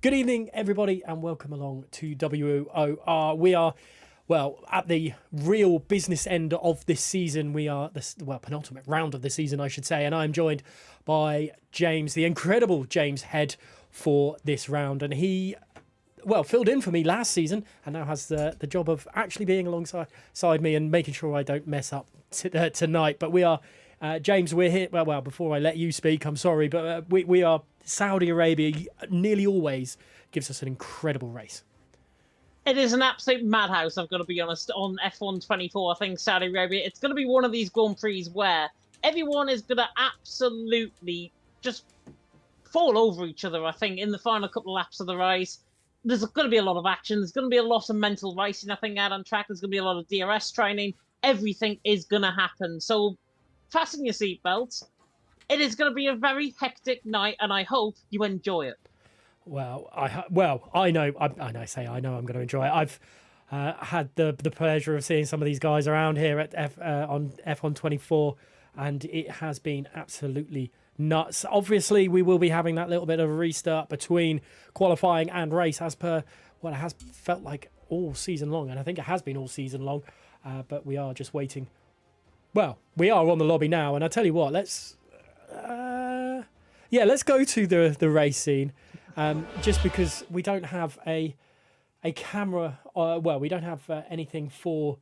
Good evening, everybody, and welcome along to WOR. We are, well, at the real business end of this season. We are penultimate round of the season, I should say, and I'm joined by James, the incredible James Head, for this round. And he, filled in for me last season and now has the job of actually being alongside me and making sure I don't mess up tonight. But we are, James, we're here. Well, before I let you speak, I'm sorry, but we are. Saudi Arabia nearly always gives us an incredible race. It is an absolute madhouse, I've got to be honest, on F1 24. I think Saudi Arabia, it's going to be one of these Grand Prix where everyone is going to absolutely just fall over each other, I think, in the final couple of laps of the race. There's going to be a lot of action. There's going to be a lot of mental racing, I think, out on track. There's going to be a lot of DRS training. Everything is going to happen. So fasten your seatbelts. It is going to be a very hectic night, and I hope you enjoy it. Well, I know I'm going to enjoy it. I've had the pleasure of seeing some of these guys around here at on F1 24, and it has been absolutely nuts. Obviously, we will be having that little bit of a restart between qualifying and race, as per what it has felt like all season long, and I think it has been all season long. But we are just waiting. Well, we are on the lobby now, and I tell you what, let's go to the race scene, just because we don't have a camera. We don't have anything for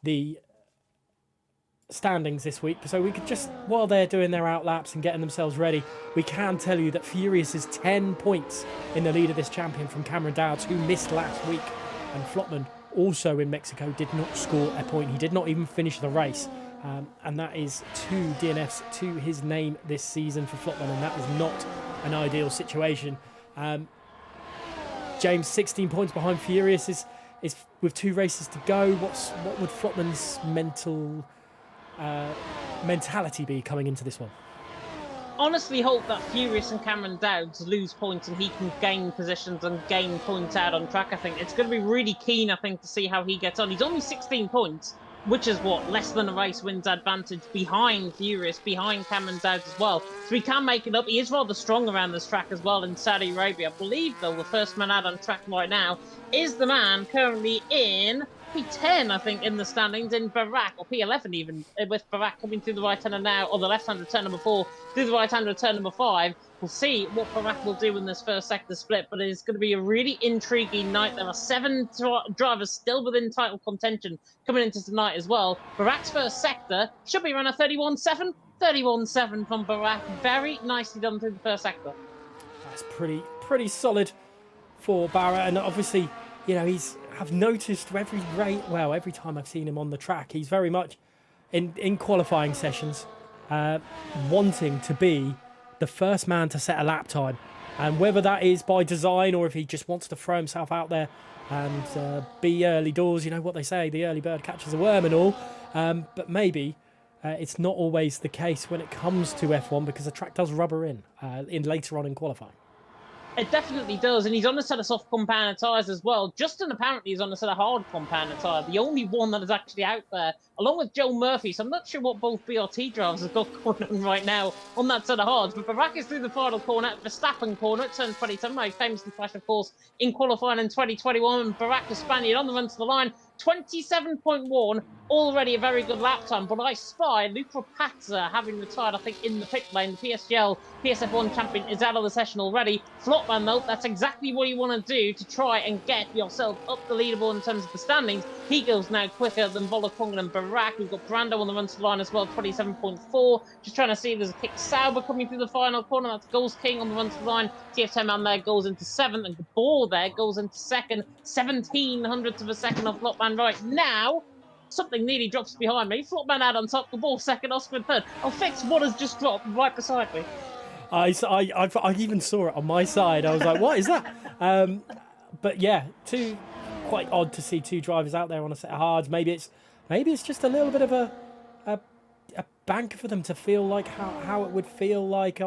the standings this week, so we could just, while they're doing their outlaps and getting themselves ready, we can tell you that Furious is 10 points in the lead of this champion from Cameron Dowds, who missed last week, and Flotman, also in Mexico, did not score a point. He did not even finish the race. And that is 2 DNFs to his name this season for Flotman, and that is not an ideal situation. James, 16 points behind Furious is with 2 races to go. What would Flotman's mentality be coming into this one? Honestly hope that Furious and Cameron Dowds lose points and he can gain positions and gain points out on track. I think it's going to be really keen, I think, to see how he gets on. He's only 16 points, which is less than a race wins advantage behind Furious, behind Cameron Dowds as well. So he can make it up. He is rather strong around this track as well in Saudi Arabia. I believe, though, the first man out on track right now is the man currently in P10, I think, in the standings, in Barak, or P11 even, with Barak coming through the right-hander now, or the left-hander turn number 4, through the right-hander turn number 5. We'll see what Barak will do in this first sector split, but it is going to be a really intriguing night. There are 7 drivers still within title contention coming into tonight as well. Barak's first sector should be around a 31.7. 31.7 from Barak. Very nicely done through the first sector. That's pretty solid for Barak, and obviously, I've noticed every time I've seen him on the track, he's very much in qualifying sessions wanting to be the first man to set a lap time, and whether that is by design or if he just wants to throw himself out there and be early doors. You know what they say, the early bird catches a worm and all, but maybe it's not always the case when it comes to F1, because the track does rubber in later on in qualifying. It definitely does, and he's on a set of soft compound tyres as well. Justin apparently is on a set of hard compound tyre, the only one that is actually out there, along with Joe Murphy. So I'm not sure what both BRT drivers have got going on right now on that set of hards. But Barak is through the final corner, Verstappen corner at turn 27. I famously crashed, of course, in qualifying in 2021. And Barak, the Spaniard, on the run to the line, 27.1, already a very good lap time. But I spy Luca Pazza, having retired, I think, in the pit lane. The PSF1 champion is out of the session already. Flotman, though, that's exactly what you want to do to try and get yourself up the leaderboard in terms of the standings. He goes now quicker than Volakonga and Barak. We've got Brando on the run to the line as well, 27.4. Just trying to see if there's a kick. Sauber coming through the final corner. That's Ghost King on the run to the line. TF10 man there goes into 7th, and Gabor there goes into 2nd. 17 hundredths of a second off Flotman right now. Something nearly drops behind me. Flotman out on top, Gabor 2nd, Oscar 3rd. I'll fix what has just dropped right beside me. I even saw it on my side. I was like, what is that? But yeah, quite odd to see 2 drivers out there on a set of hards. Maybe it's just a little bit of a banker for them to feel like how it would feel like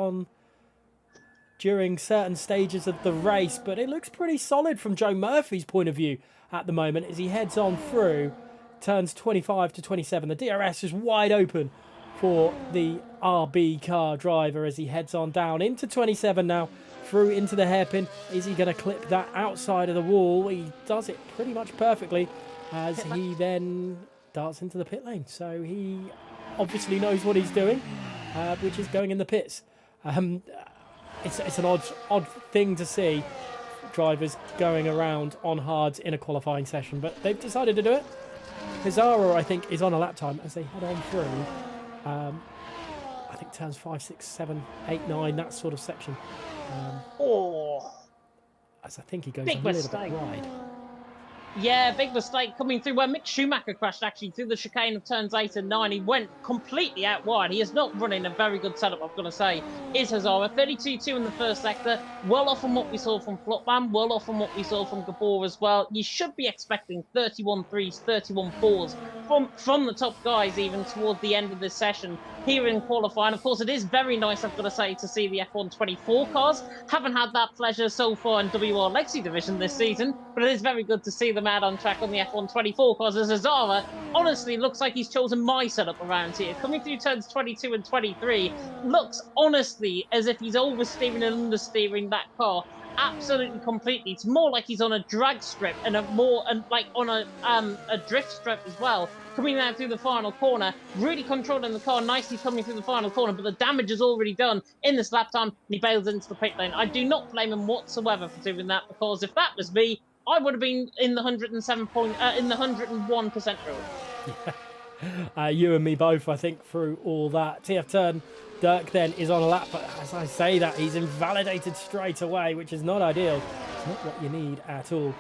during certain stages of the race. But it looks pretty solid from Joe Murphy's point of view at the moment as he heads on through turns 25 to 27. The DRS is wide open for the RB car driver as he heads on down into 27 now through into the hairpin. Is he going to clip that outside of the wall? He does it pretty much perfectly as he then darts into the pit lane. So he obviously knows what he's doing, which is going in the pits. It's an odd thing to see, drivers going around on hards in a qualifying session, but they've decided to do it. Pizarro, I think, is on a lap time as they head on through. I think turns 5, 6, 7, 8, 9, that sort of section. As I think he goes a little bit wide. Yeah, big mistake coming through where Mick Schumacher crashed actually through the chicane of turns 8 and 9. He went completely out wide. He is not running a very good setup, I've got to say. Is Hazara 32-2 in the first sector. Well off from what we saw from Flopman, well off from what we saw from Gabor as well. You should be expecting 31-3s, 31-4s from the top guys even towards the end of this session here in qualifying. Of course, it is very nice, I've got to say, to see the F1 24 cars. Haven't had that pleasure so far in WR Legacy Division this season, but it is very good to see them out on track on the F1 24 cars, as Hazara honestly looks like he's chosen my setup around here. Coming through turns 22 and 23, looks honestly as if he's oversteering and understeering that car absolutely completely. It's more like he's on a drag strip and like on a drift strip as well. Coming out through the final corner, really controlling the car nicely coming through the final corner, but the damage is already done in this lap time, and he bails into the pit lane. I do not blame him whatsoever for doing that, because if that was me, I would have been in the 101% rule. Yeah. You and me both, I think, through all that. TF turn, Dirk then is on a lap, but as I say that, he's invalidated straight away, which is not ideal. It's not what you need at all.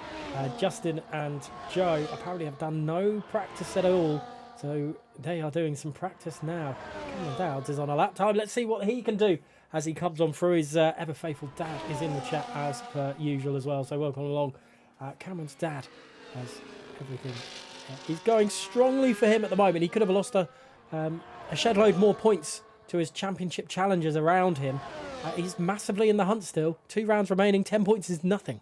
Justin and Joe apparently have done no practice at all, so they are doing some practice now. Cameron Dowds is on a lap time. Let's see what he can do as he comes on through. His ever faithful dad is in the chat as per usual as well, so welcome along. Cameron's dad has everything. He's going strongly for him at the moment. He could have lost a shed load more points to his championship challengers around him. He's massively in the hunt still. 2 rounds remaining, 10 points is nothing.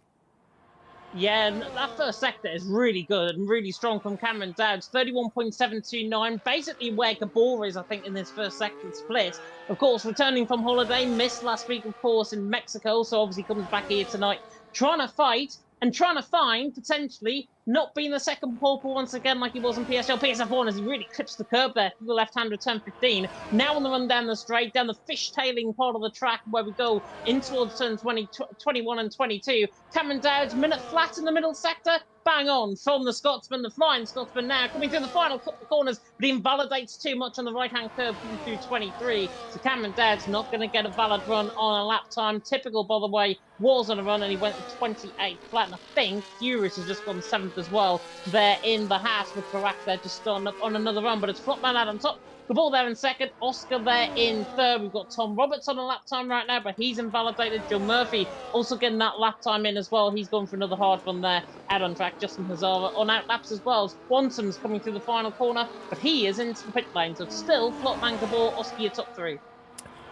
Yeah, and that first sector is really good and really strong from Cameron Dowds. 31.729, basically where Gabor is, I think, in this first sector split. Of course, returning from holiday, missed last week, of course, in Mexico, so obviously comes back here tonight, trying to fight and trying to find, potentially, not being the second pole once again like he was in PSL. PSF1 as he really clips the curb there to the left-hand of turn 15. Now on the run down the straight, down the fishtailing part of the track where we go in towards turn 21 and 22. Cameron Dowds, minute flat in the middle sector. Bang on from the Scotsman, the flying Scotsman now coming through the final couple of corners, but he invalidates too much on the right-hand curve coming through 23. So Cameron Dowds not going to get a valid run on a lap time. Typical, by the way, was on a run and he went to 28 flat. And I think Furious has just gone 7th as well there in the Haas with Barack there just on another run. But it's Flopman out on top. The ball there in second, Oscar there in third. We've got Tom Roberts on a lap time right now, but he's invalidated. Joe Murphy also getting that lap time in as well. He's gone for another hard run there out on track. Justin Hazara on out laps as well. Quantum's coming through the final corner, but he is into the pit lane. So still, Flopman, Gabor, Oscar, your top 3.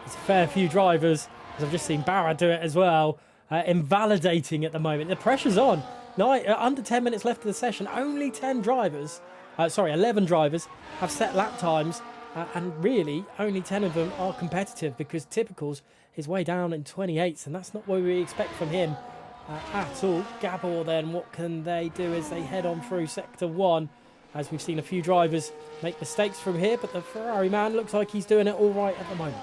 It's a fair few drivers, as I've just seen Barra do it as well, invalidating at the moment. The pressure's on. Under 10 minutes left of the session. Only 11 drivers have set lap times. And really, only 10 of them are competitive because Typicals is way down in 28s, and that's not what we expect from him at all. Gabor then, what can they do as they head on through Sector 1? As we've seen a few drivers make mistakes from here, but the Ferrari man looks like he's doing it all right at the moment.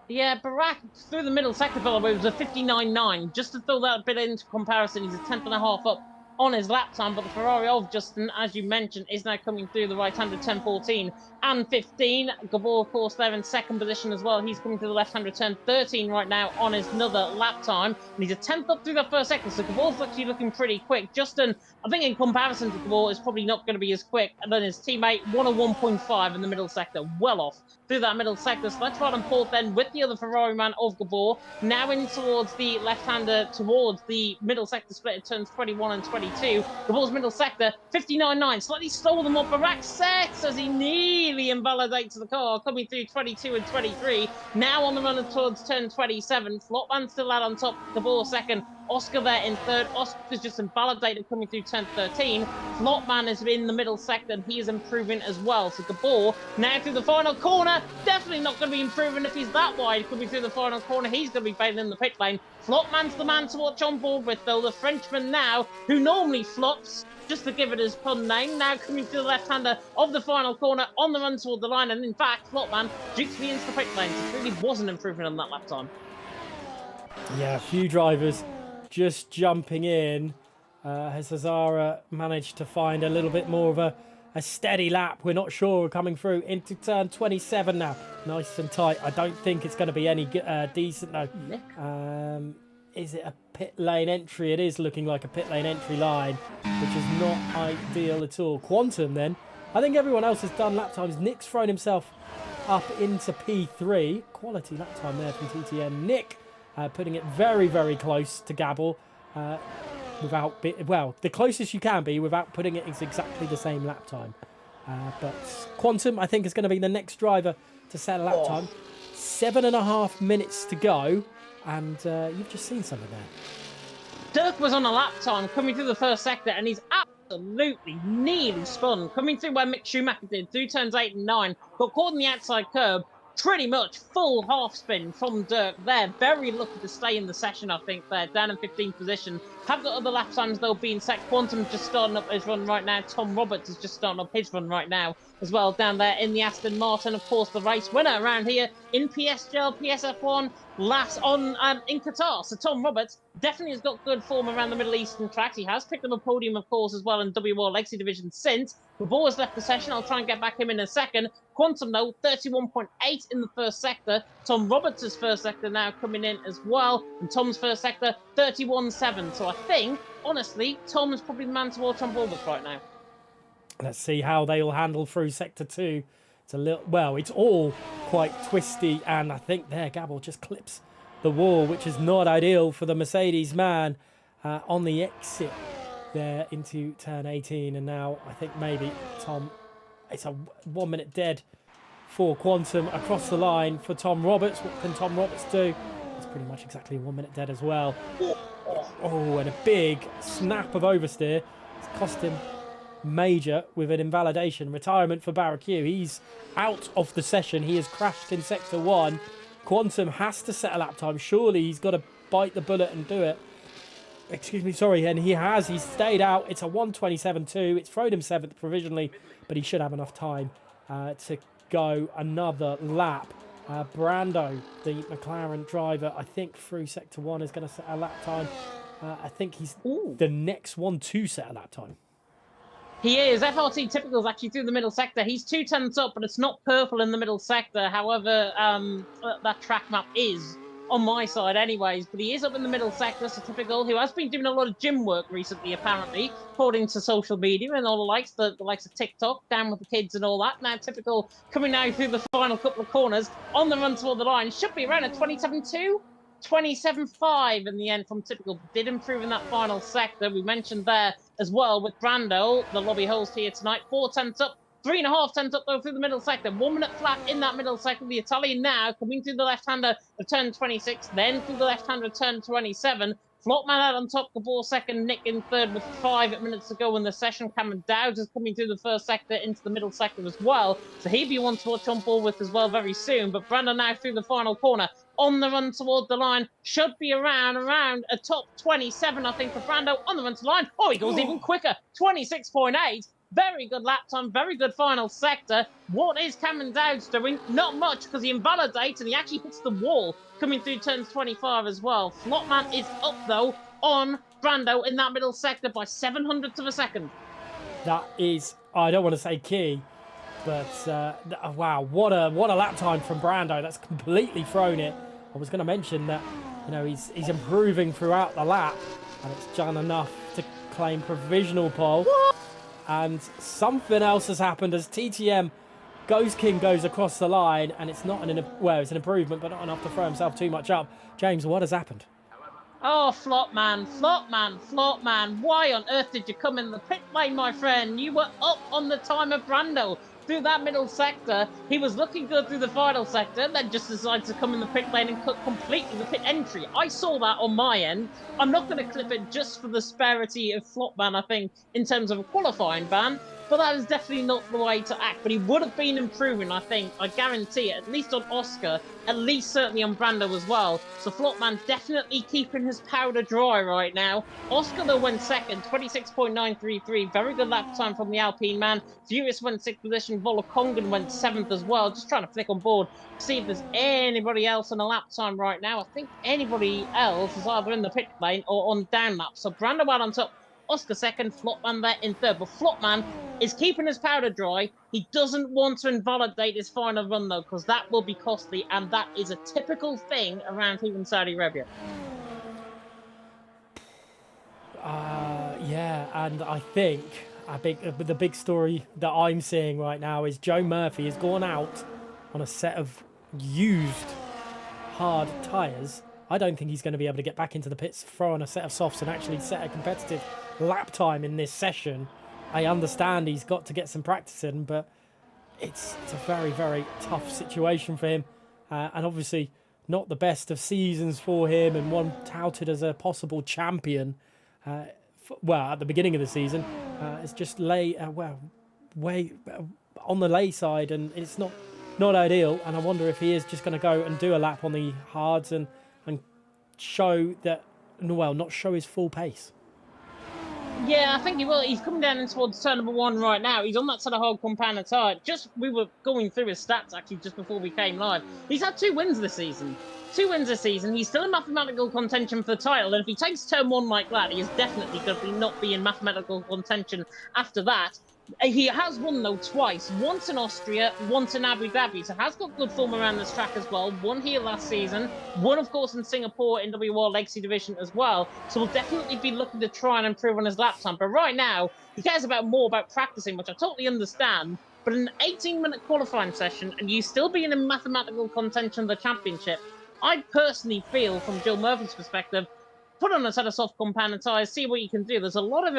Yeah, Barack through the middle sector, by the way, was a 59.9. Just to throw that a bit into comparison, he's a 10th and a half up on his lap time, but the Ferrari of Justin, as you mentioned, is now coming through the right-handed 10.14 and 15. Gabor, of course, there in second position as well. He's coming through the left-handed 10.13 right now on his another lap time, and he's a 10th up through the first sector, so Gabor's actually looking pretty quick. Justin, I think in comparison to Gabor, is probably not going to be as quick, and then his teammate, 101.5 in the middle sector, well off through that middle sector. So let's run and fourth then with the other Ferrari man of Gabor, now in towards the left-hander, towards the middle sector split at turns 21 and 22. Gabor's middle sector, 59.9, slightly slower than what Barack sets as he nearly invalidates the car, coming through 22 and 23. Now on the run towards turn 27. Flopman still out on top, Gabor second, Oscar there in third. Oscar's just invalidated coming through turn 13. Flopman is in the middle sector, and he is improving as well. So Gabor now through the final corner. Definitely not going to be improving if he's that wide. Coming through the final corner, he's going to be failing in the pit lane. Flopman's the man to watch on board with, though. The Frenchman now, who normally flops, just to give it his pun name, now coming through the left-hander of the final corner on the run toward the line. And in fact, Flopman dukes me into the pit lane. So really wasn't improving on that lap time. Yeah, a few drivers just jumping in. Has Hazara managed to find a little bit more of a steady lap? We're not sure. We're coming through into turn 27 now. Nice and tight. I don't think it's going to be any decent though. Is it a pit lane entry? It is looking like a pit lane entry line, which is not ideal at all. Quantum then. I think everyone else has done lap times. Nick's thrown himself up into P3. Quality lap time there from TTN. Nick putting it very, very close to Gabble. Well, the closest you can be without putting it is exactly the same lap time. But Quantum, I think, is going to be the next driver to set a lap time. 7.5 minutes to go, and you've just seen some of that. Dirk was on a lap time coming through the first sector, and he's absolutely nearly spun. Coming through where Mick Schumacher did, through turns 8 and 9, got caught in the outside curb. Pretty much full half spin from Dirk there. Very lucky to stay in the session, I think, there. Down in 15th position. Have got other lap times, though, being set. Quantum just starting up his run right now. Tom Roberts is just starting up his run right now as well, down there in the Aston Martin. Of course, the race winner around here in PSGL, PSF1, last on in Qatar. So Tom Roberts definitely has got good form around the Middle Eastern tracks. He has picked up a podium, of course, as well in WOR Legacy Division since. Gabor has left the session. I'll try and get back him in a second. Quantum, though, 31.8 in the first sector. Tom Roberts' first sector now coming in as well. And Tom's first sector, 31.7. So I think, honestly, Tom is probably the man to watch on board with right now. Let's see how they will handle through sector 2. It's a little, well, it's all quite twisty, and I think there Gabble just clips the wall, which is not ideal for the Mercedes man on the exit there into turn 18. And now I think maybe Tom, it's a 1 minute dead for Quantum across the line for Tom Roberts. What can Tom Roberts do? It's pretty much exactly 1 minute dead as well. Oh, and a big snap of oversteer. It's cost him major with an invalidation. Retirement for Barracu. He's out of the session. He has crashed in sector 1. Quantum has to set a lap time. Surely he's got to bite the bullet and do it. Excuse me, sorry, and he has. He's stayed out. It's a 1:27.2. It's thrown him 7th provisionally, but he should have enough time to go another lap. Brando, the McLaren driver, I think through sector 1 is going to set a lap time. I think he's the next one to set a lap time. He is. FRT Typical is actually through the middle sector. He's 2 tenths up, but it's not purple in the middle sector. However, that track map is on my side anyways, but he is up in the middle sector. So Typical, who has been doing a lot of gym work recently, apparently, according to social media and all the likes of TikTok, down with the kids and all that. Now Typical coming now through the final couple of corners on the run toward the line. Should be around a 27.2. 27.5 in the end from Typical. Did improve in that final sector. We mentioned there as well with Brando, the lobby host here tonight. 4 tenths up, 3.5 tenths up though through the middle sector. 1 minute flat in that middle sector. The Italian now coming through the left-hander of turn 26, then through the left-hander of turn 27. Flopman out on top, Gabor second, Nick in third with 5 minutes to go in the session. Cameron Dowd is coming through the first sector into the middle sector as well. So he'll be one to watch on board with as well very soon. But Brandon now through the final corner on the run toward the line. Should be around a top 27, I think, for Brando on the run to the line. Oh, he goes even quicker, 26.8. Very good lap time, very good final sector. What is Cameron Dowds doing? Not much, because he invalidates and he actually hits the wall coming through turns 25 as well. Flopman is up, though, on Brando in that middle sector by 700ths of a second. That is, I don't want to say key, but wow, what a lap time from Brando. That's completely thrown it. I was going to mention that, you know, he's improving throughout the lap, and it's done enough to claim provisional pole. What? And something else has happened as TTM Ghost King goes across the line, and it's not it's an improvement, but not enough to throw himself too much up. James, what has happened? Oh, Flopman. Why on earth did you come in the pit lane, my friend? You were up on the time of Brando. through that middle sector. He was looking good through the final sector, then just decides to come in the pit lane and cut completely the pit entry. I saw that on my end. I'm not going to clip it just for the disparity of Flopman, I think, in terms of a qualifying ban, but that is definitely not the way to act. But he would have been improving, I think, I guarantee it, at least on Oscar, at least certainly on Brando as well. So Flopman definitely keeping his powder dry right now. Oscar, though, went second, 26.933. Very good lap time from the Alpine man. Furious went sixth position. Volokongan went seventh as well. Just trying to flick on board, see if there's anybody else on a lap time right now. I think anybody else is either in the pit lane or on down lap. So Brando out on top, Oscar second, Flopman there in third. But Flopman is keeping his powder dry. He doesn't want to invalidate his final run, though, because that will be costly, and that is a typical thing around here in Saudi Arabia. Yeah, and I think the big story that I'm seeing right now is Joe Murphy has gone out on a set of used hard tyres. I don't think he's going to be able to get back into the pits, throw on a set of softs and actually set a competitive lap time in this session. I understand he's got to get some practice in, but it's a very, very tough situation for him. And obviously not the best of seasons for him, and one touted as a possible champion. At the beginning of the season, it's just way on the lay side, and it's not ideal. And I wonder if he is just going to go and do a lap on the hards and show that, not show his full pace. Yeah, I think he will. He's coming down in towards turn number one right now. He's on that sort of hard compound tyre. We were going through his stats actually just before we came live. He's had 2 wins this season. 2 wins this season. He's still in mathematical contention for the title, and if he takes turn one like that, he is definitely going to not be in mathematical contention after that. He has won, though, twice. Once in Austria, once in Abu Dhabi. So has got good form around this track as well. Won here last season. Won, of course, in Singapore in WOR Legacy Division as well. So we'll definitely be looking to try and improve on his lap time. But right now, he cares more about practicing, which I totally understand. But in an 18-minute qualifying session, and you still being in mathematical contention of the championship, I personally feel, from Joe Murphy's perspective, put on a set of soft compound tyres, see what you can do. There's a lot of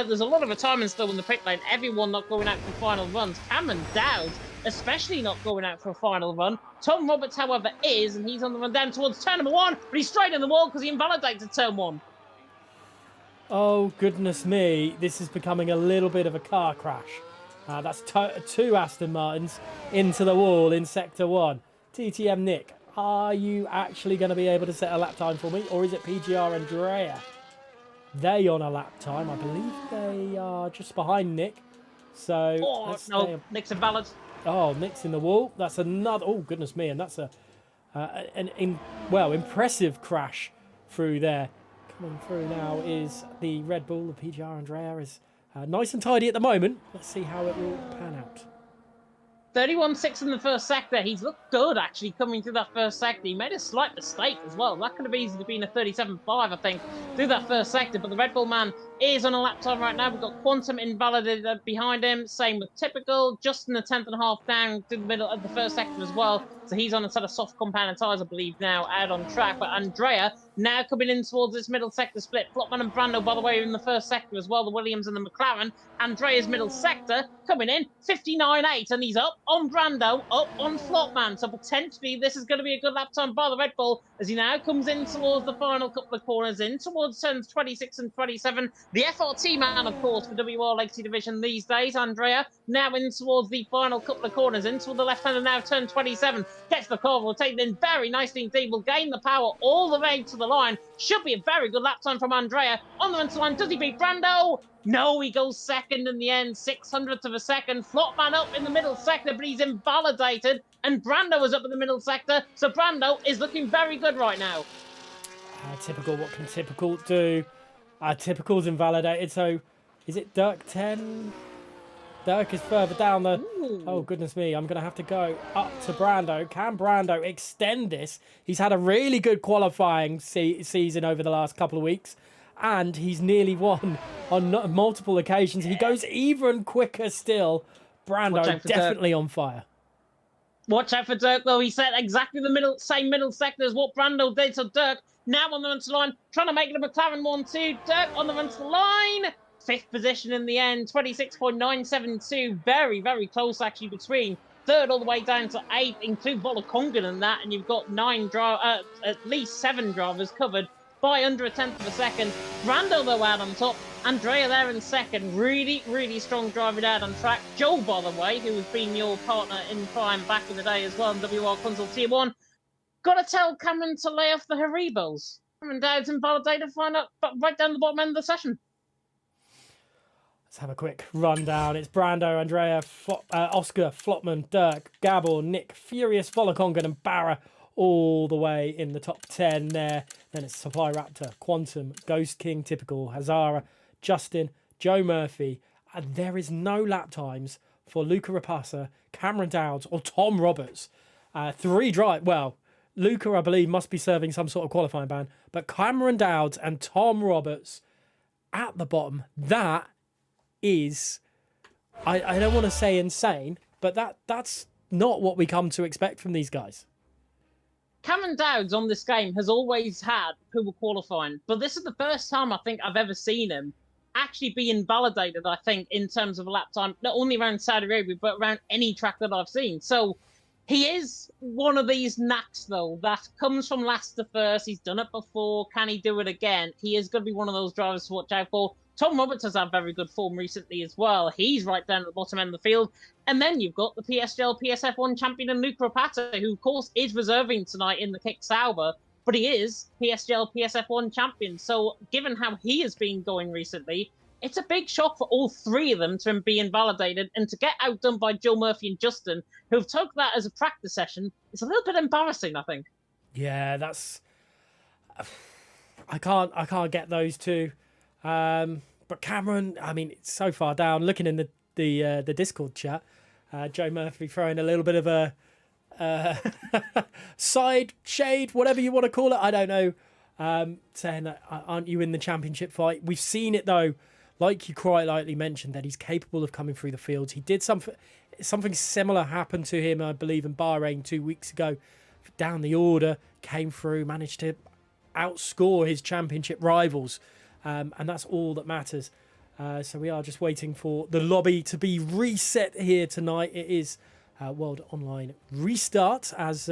there's a lot of retirements still in the pit lane. Everyone not going out for final runs. Cameron Dowd, especially not going out for a final run. Tom Roberts, however, is, and he's on the run down towards turn number one, but he's straight in the wall because he invalidated turn one. Oh, goodness me. This is becoming a little bit of a car crash. That's 2 Aston Martins into the wall in Sector 1. TTM Nick, are you actually going to be able to set a lap time for me? Or is it PGR Andrea? They on a lap time. I believe they are just behind Nick. So, no, Nick's invalid. Oh, Nick's in the wall. That's another... Oh, goodness me. And that's impressive crash through there. Coming through now is the Red Bull. The PGR Andrea is nice and tidy at the moment. Let's see how it will pan out. 31.6 in the first sector. He's looked good, actually, coming through that first sector. He made a slight mistake as well. That could have easily been a 37.5, I think, through that first sector. But the Red Bull man is on a lap time right now. We've got Quantum invalidated behind him. Same with Typical. Just in the 10th and a half down through the middle of the first sector as well. So he's on a set of soft compound tyres, I believe, now out on track. But Andrea now coming in towards this middle sector split. Flopman and Brando, by the way, are in the first sector as well. The Williams and the McLaren. Andrea's middle sector coming in 59.8, and he's up on Brando, up on Flopman. So potentially this is going to be a good lap time by the Red Bull as he now comes in towards the final couple of corners, in towards turns 26 and 27. The FRT man, of course, for WR Legacy Division these days. Andrea now in towards the final couple of corners, in toward the left hand, and now turn 27. Gets the car, will take it in very nicely indeed. Will gain the power all the way to the line. Should be a very good lap time from Andrea. On the mental line, does he beat Brando? No, he goes second in the end, 600th of a second. Flopman up in the middle sector, but he's invalidated. And Brando is up in the middle sector, so Brando is looking very good right now. Typical, what can Typical do? Typical's invalidated, so is it Dirk 10? Dirk is further down the... Ooh. Oh, goodness me, I'm going to have to go up to Brando. Can Brando extend this? He's had a really good qualifying season over the last couple of weeks, and he's nearly won on multiple occasions. He goes even quicker still. Brando definitely on fire. Watch out for Dirk, though. He set exactly the same middle sector as what Brando did. So Dirk now on the run to line, trying to make it a McLaren 1-2. Dirk on the run to the line. fifth position in the end, 26.972. Very, very close actually between third all the way down to eighth. Include Volokongan in that, and you've got at least 7 drivers covered by under a tenth of a second. Brando, though, out on top. Andrea there in second. Really, really strong driving out on track. Joe, by the way, who has been your partner in crime back in the day as well in WR Console Tier 1. Got to tell Cameron to lay off the Haribos. Cameron Dowd's invalidated, find out right down the bottom end of the session. Let's have a quick rundown. It's Brando, Andrea, Oscar, Flotman, Dirk, Gabor, Nick, Furious, Volokongan and Barra all the way in the top 10 there. Then it's Supply Raptor, Quantum, Ghost King, Typical, Hazara, Justin, Joe Murphy. And there is no lap times for Luca Rapassa, Cameron Dowds or Tom Roberts. Luca, I believe, must be serving some sort of qualifying ban. But Cameron Dowds and Tom Roberts at the bottom, that is, I don't want to say insane, but that's not what we come to expect from these guys. Cameron Dowds on this game has always had poor qualifying, but this is the first time I think I've ever seen him actually be invalidated, I think, in terms of lap time, not only around Saudi Arabia, but around any track that I've seen. So he is one of these knacks, though, that comes from last to first. He's done it before. Can he do it again? He is going to be one of those drivers to watch out for. Tom Roberts has had very good form recently as well. He's right down at the bottom end of the field. And then you've got the PSGL PSF1 champion and Luca Rapata, who, of course, is reserving tonight in the Kick Sauber, but he is PSGL PSF1 champion. So given how he has been going recently, it's a big shock for all three of them to be invalidated, and to get outdone by Joe Murphy and Justin, who've took that as a practice session, it's a little bit embarrassing, I think. Yeah, that's... I can't get those two. But Cameron, I mean, it's so far down. Looking in the Discord chat, Joe Murphy throwing a little bit of a side shade, whatever you want to call it. I don't know. Saying that, aren't you in the championship fight? We've seen it though, like you quite rightly mentioned, that he's capable of coming through the fields. He did something similar happened to him, I believe, in Bahrain 2 weeks ago. Down the order, came through, managed to outscore his championship rivals. And that's all that matters. So we are just waiting for the lobby to be reset here tonight. It is World Online Restart, as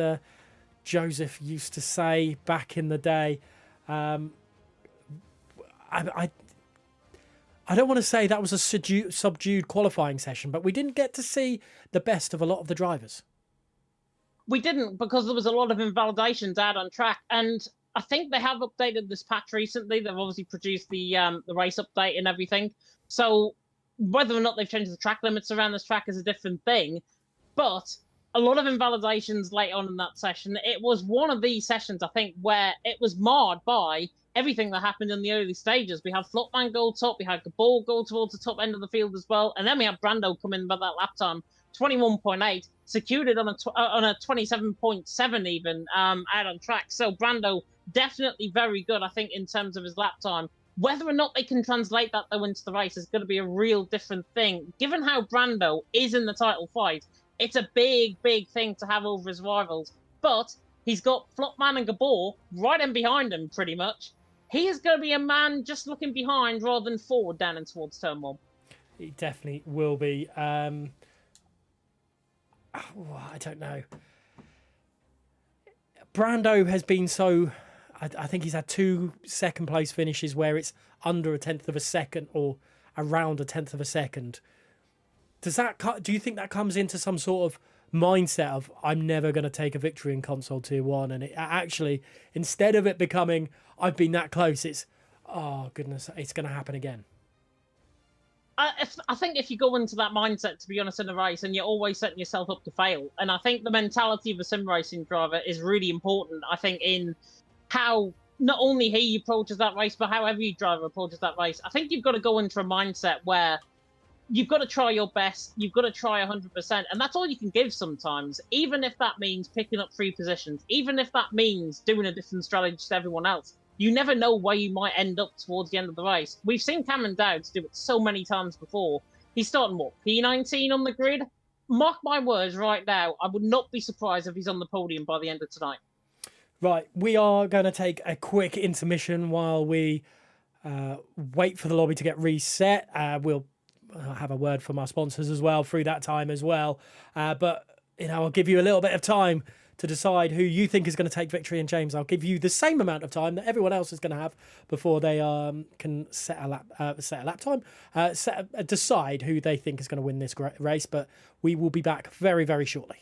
Joseph used to say back in the day. I don't want to say that was a subdued qualifying session, but we didn't get to see the best of a lot of the drivers. We didn't, because there was a lot of invalidations out on track, and I think they have updated this patch recently. They've obviously produced the race update and everything. So whether or not they've changed the track limits around this track is a different thing. But a lot of invalidations late on in that session. It was one of these sessions, I think, where it was marred by everything that happened in the early stages. We had Flotman go top, we had Gabor go towards the top end of the field as well, and then we had Brando come in by that lap time, 21.8, secured it on a 27.7 even out on track. So Brando definitely very good, I think, in terms of his lap time. Whether or not they can translate that, though, into the race is going to be a real different thing. Given how Brando is in the title fight, it's a big, big thing to have over his rivals. But he's got Flopman and Gabor right in behind him, pretty much. He is going to be a man just looking behind rather than forward down and towards turn one. He definitely will be. I don't know. Brando has been so... I think he's had 2 second place finishes where it's under a tenth of a second or around a tenth of a second. Do you think that comes into some sort of mindset of, I'm never going to take a victory in console tier 1, and it actually, instead of it becoming, I've been that close, it's, oh goodness, it's going to happen again? I think if you go into that mindset, to be honest, in a race, and you're always setting yourself up to fail, and I think the mentality of a sim racing driver is really important, I think, in how not only he approaches that race, but how every driver approaches that race. I think you've got to go into a mindset where you've got to try your best, you've got to try 100%, and that's all you can give sometimes, even if that means picking up 3 positions, even if that means doing a different strategy to everyone else. You never know where you might end up towards the end of the race. We've seen Cameron Dowds do it so many times before. He's starting, what, P19 on the grid? Mark my words right now, I would not be surprised if he's on the podium by the end of tonight. Right, we are going to take a quick intermission while we wait for the lobby to get reset. We'll have a word from our sponsors as well through that time as well. But I'll give you a little bit of time to decide who you think is going to take victory. And James, I'll give you the same amount of time that everyone else is going to have before they can set a lap time, decide who they think is going to win this race. But we will be back very, very shortly.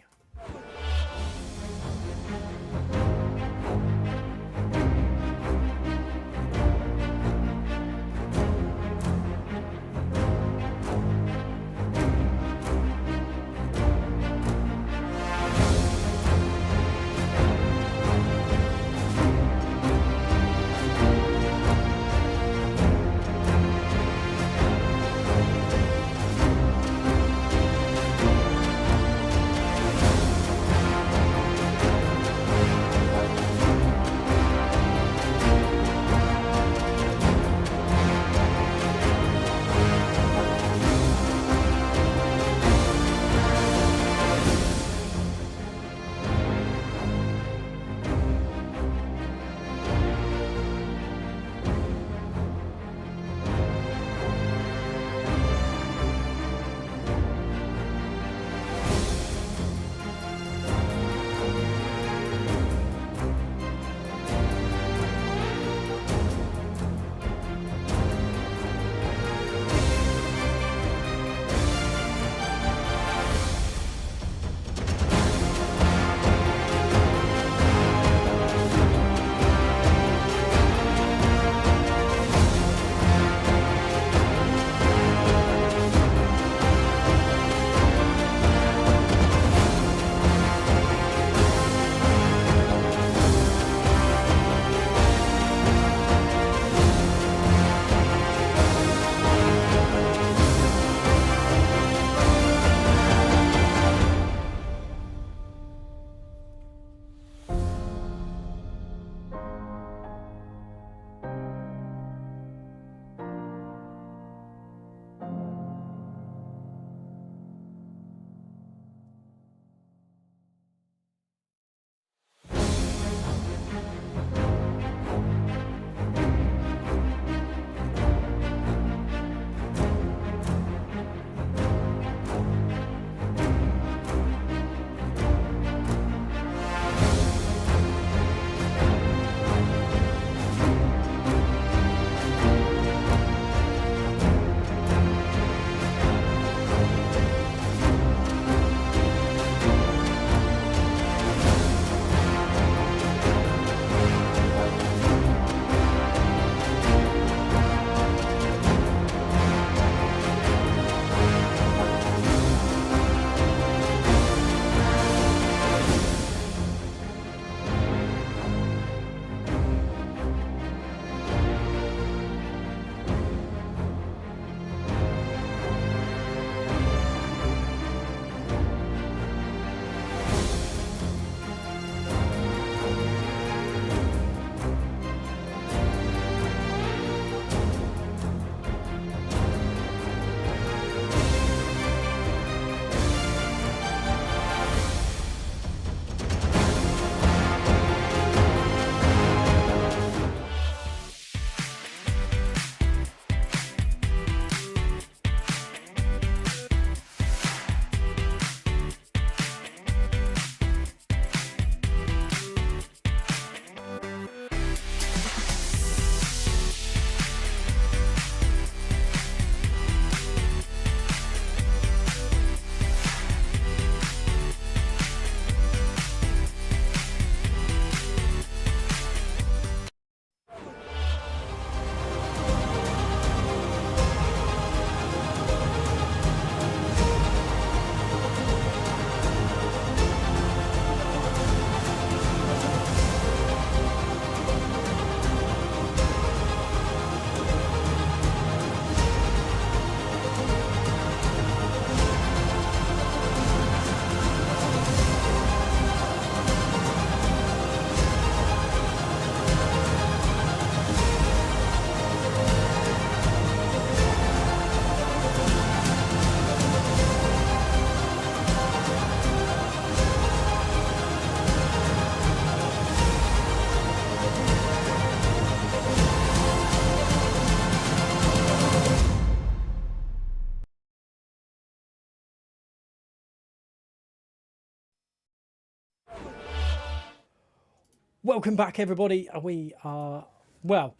Welcome back, everybody. We are, well,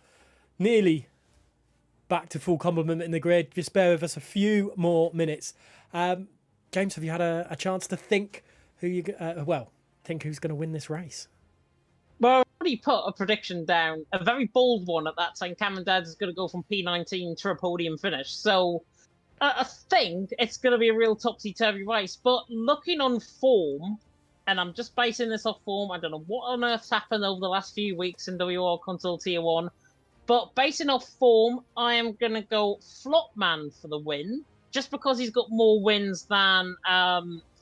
nearly back to full complement in the grid. Just bear with us a few more minutes. James, have you had a chance to think think who's going to win this race? Well, I already put a prediction down, a very bold one at that time. Cameron Dowds is going to go from P19 to a podium finish. So I think it's going to be a real topsy-turvy race. But looking on form, and I'm just basing this off form, I don't know what on earth's happened over the last few weeks in WOR Console Tier 1. But basing off form, I am going to go Flopman for the win, just because he's got more wins than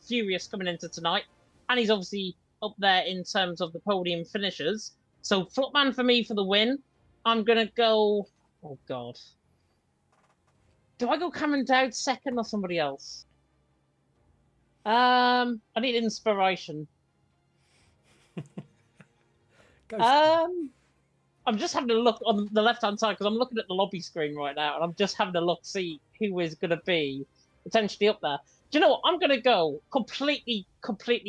Furious coming into tonight. And he's obviously up there in terms of the podium finishers. So Flopman for me for the win. I'm going to go... Oh, God. Do I go Cameron Dowd second or somebody else? I need inspiration. I'm just having a look on the left-hand side because I'm looking at the lobby screen right now, and I'm just having a look see who is going to be potentially up there. Do you know what? I'm going to go completely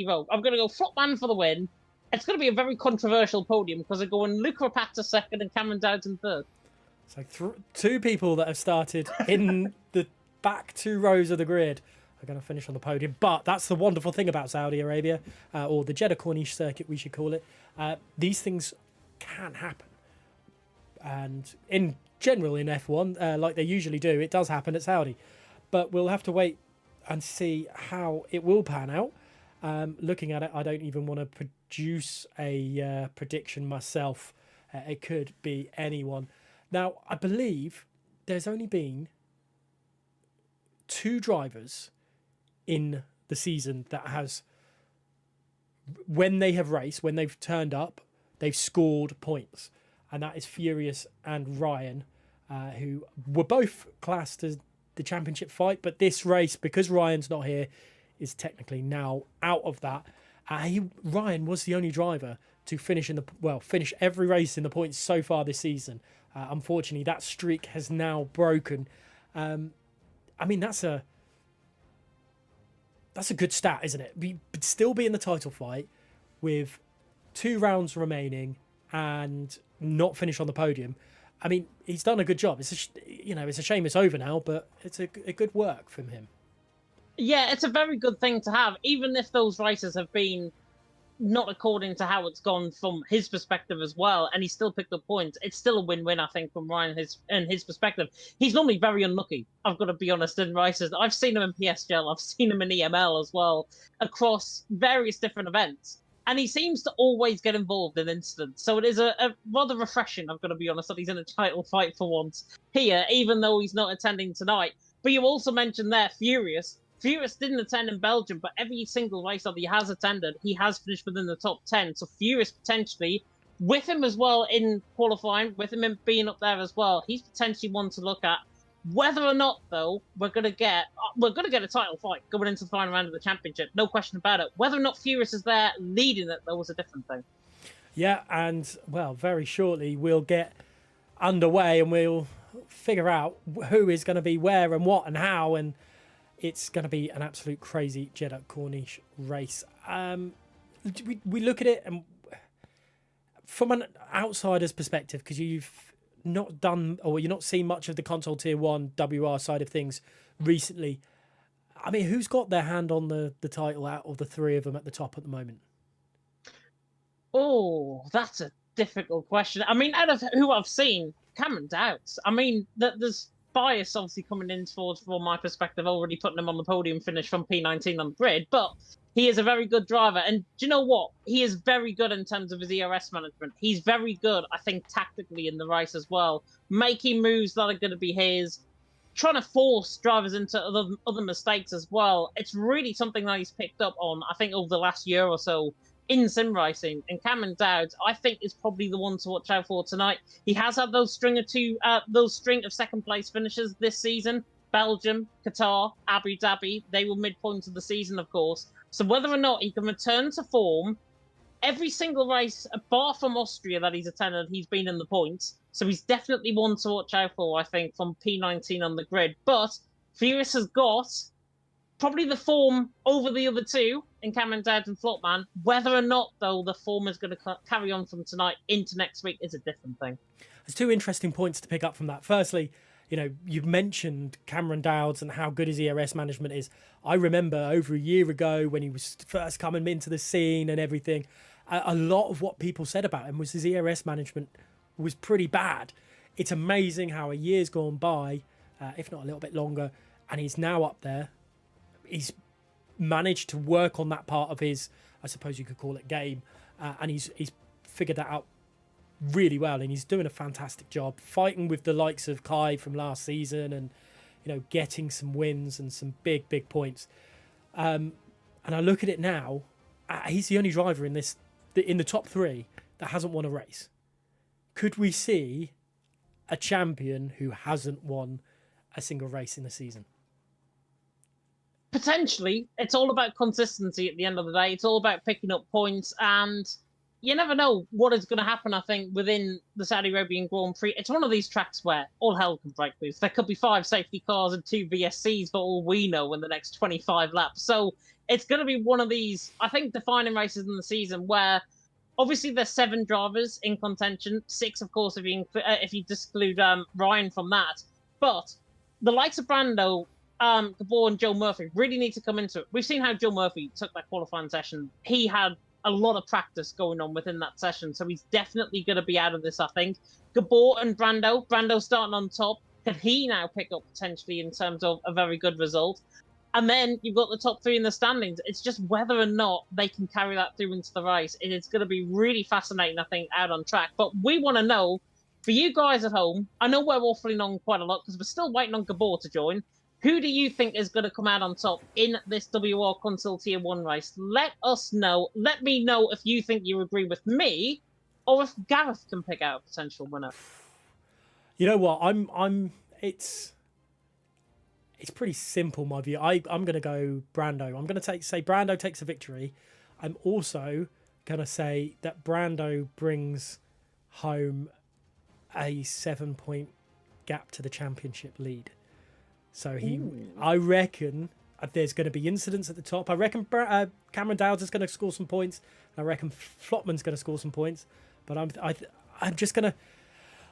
rogue. I'm going to go Flopman for the win. It's going to be a very controversial podium because I'm going Luca Rapata second and Cameron Dowds in third. So two people that have started in the back two rows of the grid are going to finish on the podium. But that's the wonderful thing about Saudi Arabia, or the Jeddah Corniche circuit, we should call it. These things can happen. And in general in F1, like they usually do, it does happen at Saudi. But we'll have to wait and see how it will pan out. Looking at it, I don't even want to produce a prediction myself. It could be anyone. Now, I believe there's only been 2 drivers in the season that has, when they have raced, when they've turned up, they've scored points. And that is Furious and Ryan, who were both classed as the championship fight. But this race, because Ryan's not here, is technically now out of that. Ryan was the only driver to finish finish every race in the points so far this season. Unfortunately, that streak has now broken. I mean, that's a good stat, isn't it? Still be in the title fight with 2 rounds remaining and not finish on the podium. I mean, he's done a good job. It's a shame it's over now, but it's a good work from him. Yeah, it's a very good thing to have, even if those races have been not according to how it's gone from his perspective as well, and he still picked up points. It's still a win-win, I think, from Ryan and his perspective. He's normally very unlucky, I've got to be honest, in races. I've seen him in PSGL, I've seen him in EML as well, across various different events. And he seems to always get involved in incidents. So it is a rather refreshing, I've got to be honest, that he's in a title fight for once here, even though he's not attending tonight. But you also mentioned there, Furious. Furious didn't attend in Belgium, but every single race that he has attended, he has finished within the top 10. So Furious potentially, with him as well in qualifying, with him being up there as well, he's potentially one to look at. Whether or not, though, we're gonna get a title fight going into the final round of the championship, no question about it. Whether or not Furious is there leading it, though, was a different thing. Yeah, and very shortly we'll get underway and we'll figure out who is going to be where and what and how, and it's going to be an absolute crazy Jeddah Corniche race. We look at it and from an outsider's perspective, because you've not done or you're not seen much of the console tier 1 WR side of things recently. I mean, who's got their hand on the title out of the 3 of them at the top at the moment? Oh, that's a difficult question. I mean, out of who I've seen, Cameron Dowds. I mean, there's bias obviously coming in towards, from my perspective, already putting him on the podium finish from P19 on the grid, but he is a very good driver. And do you know what? He is very good in terms of his ERS management. He's very good, I think, tactically in the race as well, making moves that are going to be his, trying to force drivers into other mistakes as well. It's really something that he's picked up on, I think, over the last year or so in sim racing. And Cameron Dowds, I think, is probably the one to watch out for tonight. He has had those string of second place finishes this season. Belgium, Qatar, Abu Dhabi, they were midpoints of the season, of course. So whether or not he can return to form, every single race, apart from Austria that he's attended, he's been in the points. So he's definitely one to watch out for, I think, from P19 on the grid. But Furious has got probably the form over the other two in Cameron Dowd and Flopman. Whether or not, though, the form is going to carry on from tonight into next week is a different thing. There's two interesting points to pick up from that. Firstly, you've mentioned Cameron Dowds and how good his ERS management is. I remember over a year ago when he was first coming into the scene and everything, a lot of what people said about him was his ERS management was pretty bad. It's amazing how a year's gone by, if not a little bit longer, and he's now up there. He's managed to work on that part of his, I suppose you could call it, game, and he's figured that out really well, and he's doing a fantastic job fighting with the likes of Kai from last season, and getting some wins and some big points. And I look at it now, he's the only driver in the top three that hasn't won a race. Could we see a champion who hasn't won a single race in the season? Potentially. It's all about consistency at the end of the day. It's all about picking up points, and you never know what is going to happen, I think, within the Saudi Arabian Grand Prix. It's one of these tracks where all hell can break loose. There could be 5 safety cars and 2 VSCs for all we know in the next 25 laps. So it's going to be one of these, I think, defining races in the season where obviously there's 7 drivers in contention, 6, of course, if you exclude Ryan from that. But the likes of Brando, Gabor and Joe Murphy really need to come into it. We've seen how Joe Murphy took that qualifying session. He had a lot of practice going on within that session, so he's definitely going to be out of this, I think. Gabor and Brando starting on top. Can he now pick up potentially in terms of a very good result? And then you've got the top 3 in the standings. It's just whether or not they can carry that through into the race. It is going to be really fascinating, I think, out on track. But we want to know, for you guys at home, I know we're waffling on quite a lot because we're still waiting on Gabor to join. Who do you think is going to come out on top in this WR Console Tier 1 race? Let us know. Let me know if you think you agree with me or if Gareth can pick out a potential winner. You know what? It's pretty simple, my view. I'm going to go Brando. I'm going to say Brando takes a victory. I'm also going to say that Brando brings home a 7-point gap to the championship lead. So I reckon there's going to be incidents at the top. I reckon Cameron Dowds is going to score some points. I reckon Flopman's going to score some points. But I'm just going to.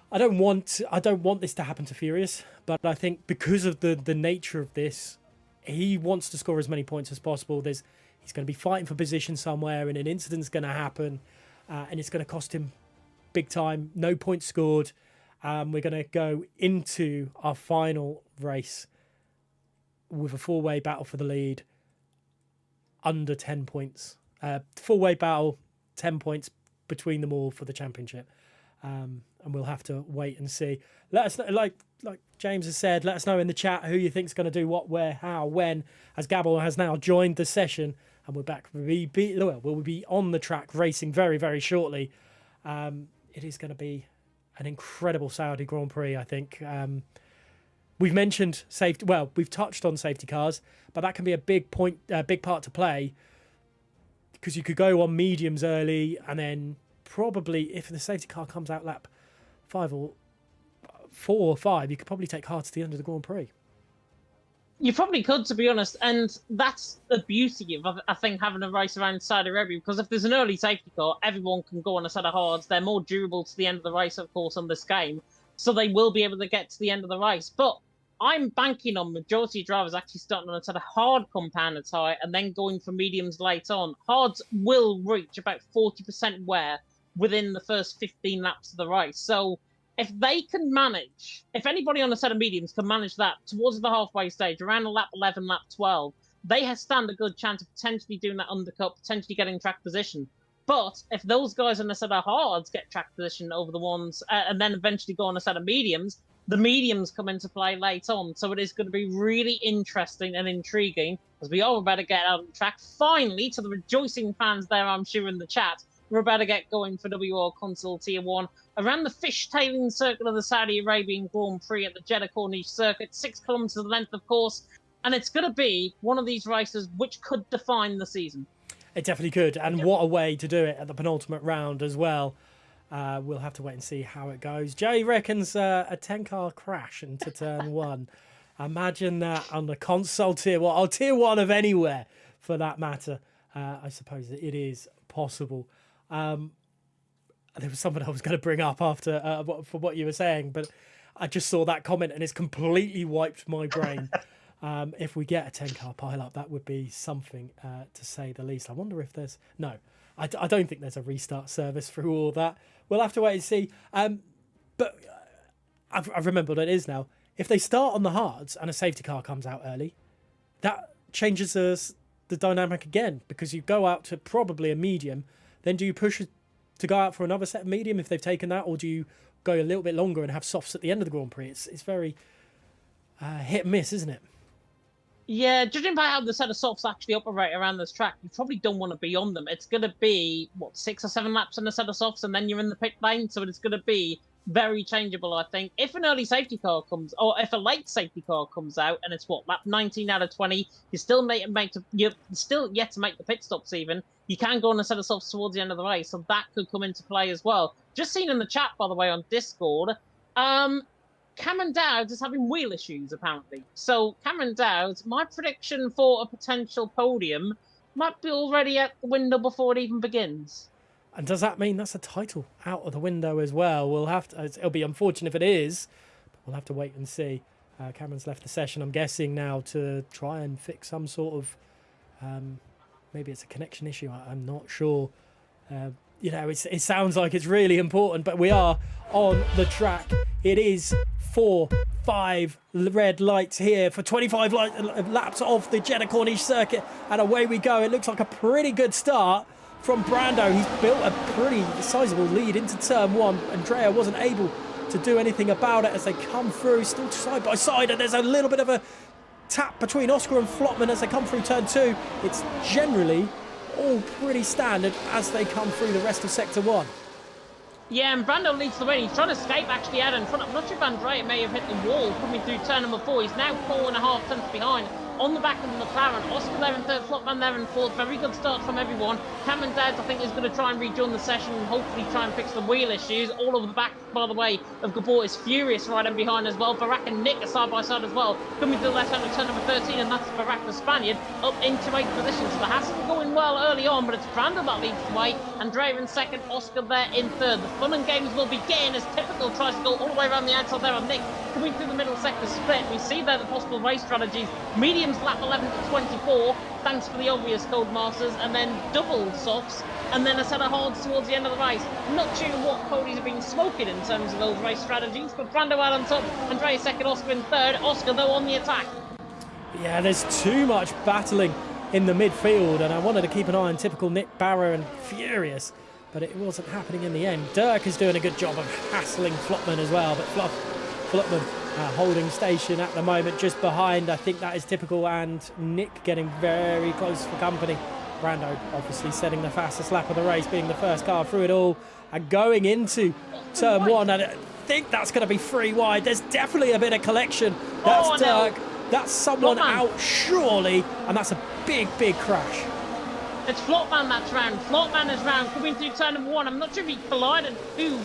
I don't want this to happen to Furious. But I think because of the nature of this, he wants to score as many points as possible. He's going to be fighting for position somewhere, and an incident's going to happen, and it's going to cost him big time. No points scored. We're going to go into our final race with a 4-way battle for the lead, under 10 points. 4-way battle, 10 points between them all for the championship. And we'll have to wait and see. Let us know, like James has said, let us know in the chat who you think's going to do what, where, how, when, as Gabor has now joined the session, and we're back. We'll be on the track racing very, very shortly. It is going to be an incredible Saudi Grand Prix, I think. We've mentioned safety. Well, we've touched on safety cars, but that can be a big part to play, because you could go on mediums early, and then probably if the safety car comes out lap 4 or 5, you could probably take hard to the end of the Grand Prix. You probably could, to be honest, and that's the beauty of, I think, having a race around Saudi Arabia, because if there's an early safety car, everyone can go on a set of hards. They're more durable to the end of the race, of course, on this game, so they will be able to get to the end of the race. But I'm banking on majority of drivers actually starting on a set of hard compounded tyre and then going for mediums late on. Hards will reach about 40% wear within the first 15 laps of the race. So if they can manage, if anybody on a set of mediums can manage that towards the halfway stage, around lap 11, lap 12, they stand a good chance of potentially doing that undercut, potentially getting track position. But if those guys on a set of hards get track position over the ones, and then eventually go on a set of mediums, the mediums come into play late on. So it is going to be really interesting and intriguing, as we are about to get out of the track. Finally, to the rejoicing fans there, I'm sure, in the chat, we're about to get going for WR Console Tier 1 around the fishtailing circle of the Saudi Arabian Grand Prix at the Jeddah Corniche circuit, 6 kilometres of length, of course. And it's going to be one of these races which could define the season. It definitely could. And what a way to do it at the penultimate round as well. We'll have to wait and see how it goes. Jay reckons a 10-car crash into turn 1. Imagine that on the console tier 1, or tier 1 of anywhere for that matter. I suppose it is possible. There was something I was going to bring up after for what you were saying, but I just saw that comment and it's completely wiped my brain. If we get a 10-car pile-up, that would be something to say the least. I wonder if there's... No, I don't think there's a restart service through all that. We'll have to wait and see. But I've remembered what it is now. If they start on the hards and a safety car comes out early, that changes the dynamic again, because you go out to probably a medium, then do you push to go out for another set of medium if they've taken that, or do you go a little bit longer and have softs at the end of the Grand Prix? It's very hit and miss, isn't it? Yeah, judging by how the set of softs actually operate around this track, you probably don't want to be on them. It's going to be, 6 or 7 laps in a set of softs, and then you're in the pit lane, so it's going to be very changeable, I think. If an early safety car comes, or if a late safety car comes out, and it's lap 19 out of 20, you're still yet to make the pit stops even, you can go on a set of softs towards the end of the race, so that could come into play as well. Just seen in the chat, by the way, on Discord, Cameron Dowd is having wheel issues, apparently. So, Cameron Dowd, my prediction for a potential podium might be already out the window before it even begins. And does that mean that's a title out of the window as well? We'll have to. It'll be unfortunate if it is, but we'll have to wait and see. Cameron's left the session, I'm guessing, now to try and fix some sort of... maybe it's a connection issue. I'm not sure. It sounds like it's really important, but we are on the track. It is 4-5 red lights here for 25 laps of the Jeddah Corniche circuit, and away we go. It looks like a pretty good start from Brando. He's built a pretty sizable lead into turn 1. Andrea wasn't able to do anything about it as they come through, still side by side, and there's a little bit of a tap between Oscar and Flotman as they come through turn 2. It's generally all pretty standard as they come through the rest of sector 1. Yeah, and Brando leads the way. He's trying to escape actually out in front. I'm not sure if Andrea may have hit the wall coming through turn number 4. He's now 4.5 tenths behind on the back of the McLaren. Oscar there in third, Flotman there in fourth. Very good start from everyone. Cameron Dowd, I think, is going to try and rejoin the session and hopefully try and fix the wheel issues. All over the back, by the way, of Gabor is furious right in behind as well. Barak and Nick are side by side as well. Coming to the left hand of turn number 13, and that's Barak the Spaniard up into 8th position. So the Hassel going well early on, but it's Brando that leads the way. Andrea in second, Oscar there in third. The fun and games will begin as Typical tries to go all the way around the outside there on Nick. Coming through the middle sector split, we see there the possible race strategies. Mediums lap 11 to 24, thanks for the obvious Codemasters, and then double softs, and then a set of hards towards the end of the race. Not sure what Cody's have been smoking in terms of those race strategies, but Brando out on top, Andrea second, Oscar in third. Oscar, though, on the attack. Yeah, there's too much battling in the midfield, and I wanted to keep an eye on Typical, Nick Barrow and Furious, but it wasn't happening in the end. Dirk is doing a good job of hassling Flotman as well, but Flotman holding station at the moment just behind. I think that is Typical, and Nick getting very close for company. Brando obviously setting the fastest lap of the race, being the first car through it all and going into turn 1, and I think that's going to be 3 wide. There's definitely a bit of collection. That's Dirk. No. That's someone out surely, and that's a big crash. It's Flotman that's round. Flotman is round, coming through turn number 1. I'm not sure if he collided who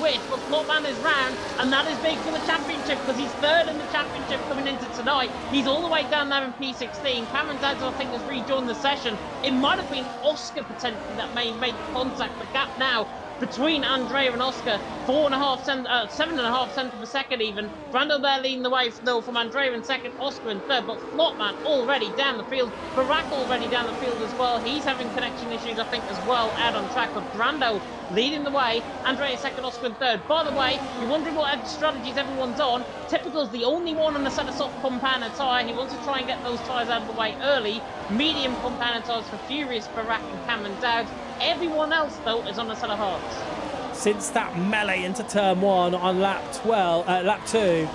with, but Flotman is round, and that is big for the championship because he's third in the championship coming into tonight. He's all the way down there in P16. Cameron Dowd, I think, has rejoined the session. It might have been Oscar potentially that may make contact. The gap now between Andrea and Oscar, 7.5 cents per second even. Brando there leading the way though from Andrea in second, Oscar in third, but Flotman already down the field. Barak already down the field as well. He's having connection issues, I think, as well, out on track. But Brando leading the way, Andrea second, Oscar in third. By the way, you're wondering what strategies everyone's on. Typical's the only one on a set of soft compound tyre. He wants to try and get those tyres out of the way early. Medium compound tyres for Furious, Barak and Cameron Dowd. Everyone else, though, is on a set of hards. Since that melee into turn 1 on lap 2,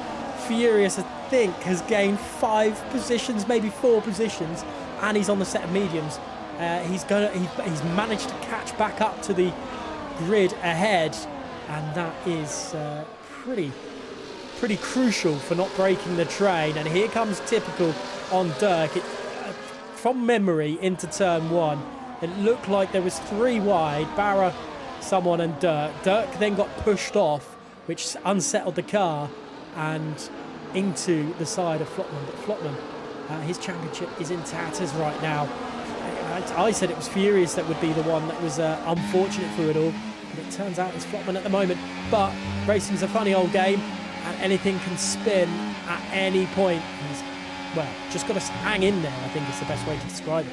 Furious, I think, has gained 5 positions, maybe 4 positions, and he's on the set of mediums. He's managed to catch back up to the grid ahead, and that is pretty crucial for not breaking the train. And here comes Typical on Dirk. From memory into turn 1. It looked like there was 3 wide, Barra, someone and Dirk. Dirk then got pushed off, which unsettled the car, and into the side of Flotman. But Flotman, his championship is in tatters right now. I said it was Furious that would be the one that was unfortunate through it all. But it turns out it's Flotman at the moment. But racing's a funny old game, and anything can spin at any point. He's, well, just got to hang in there, I think is the best way to describe it.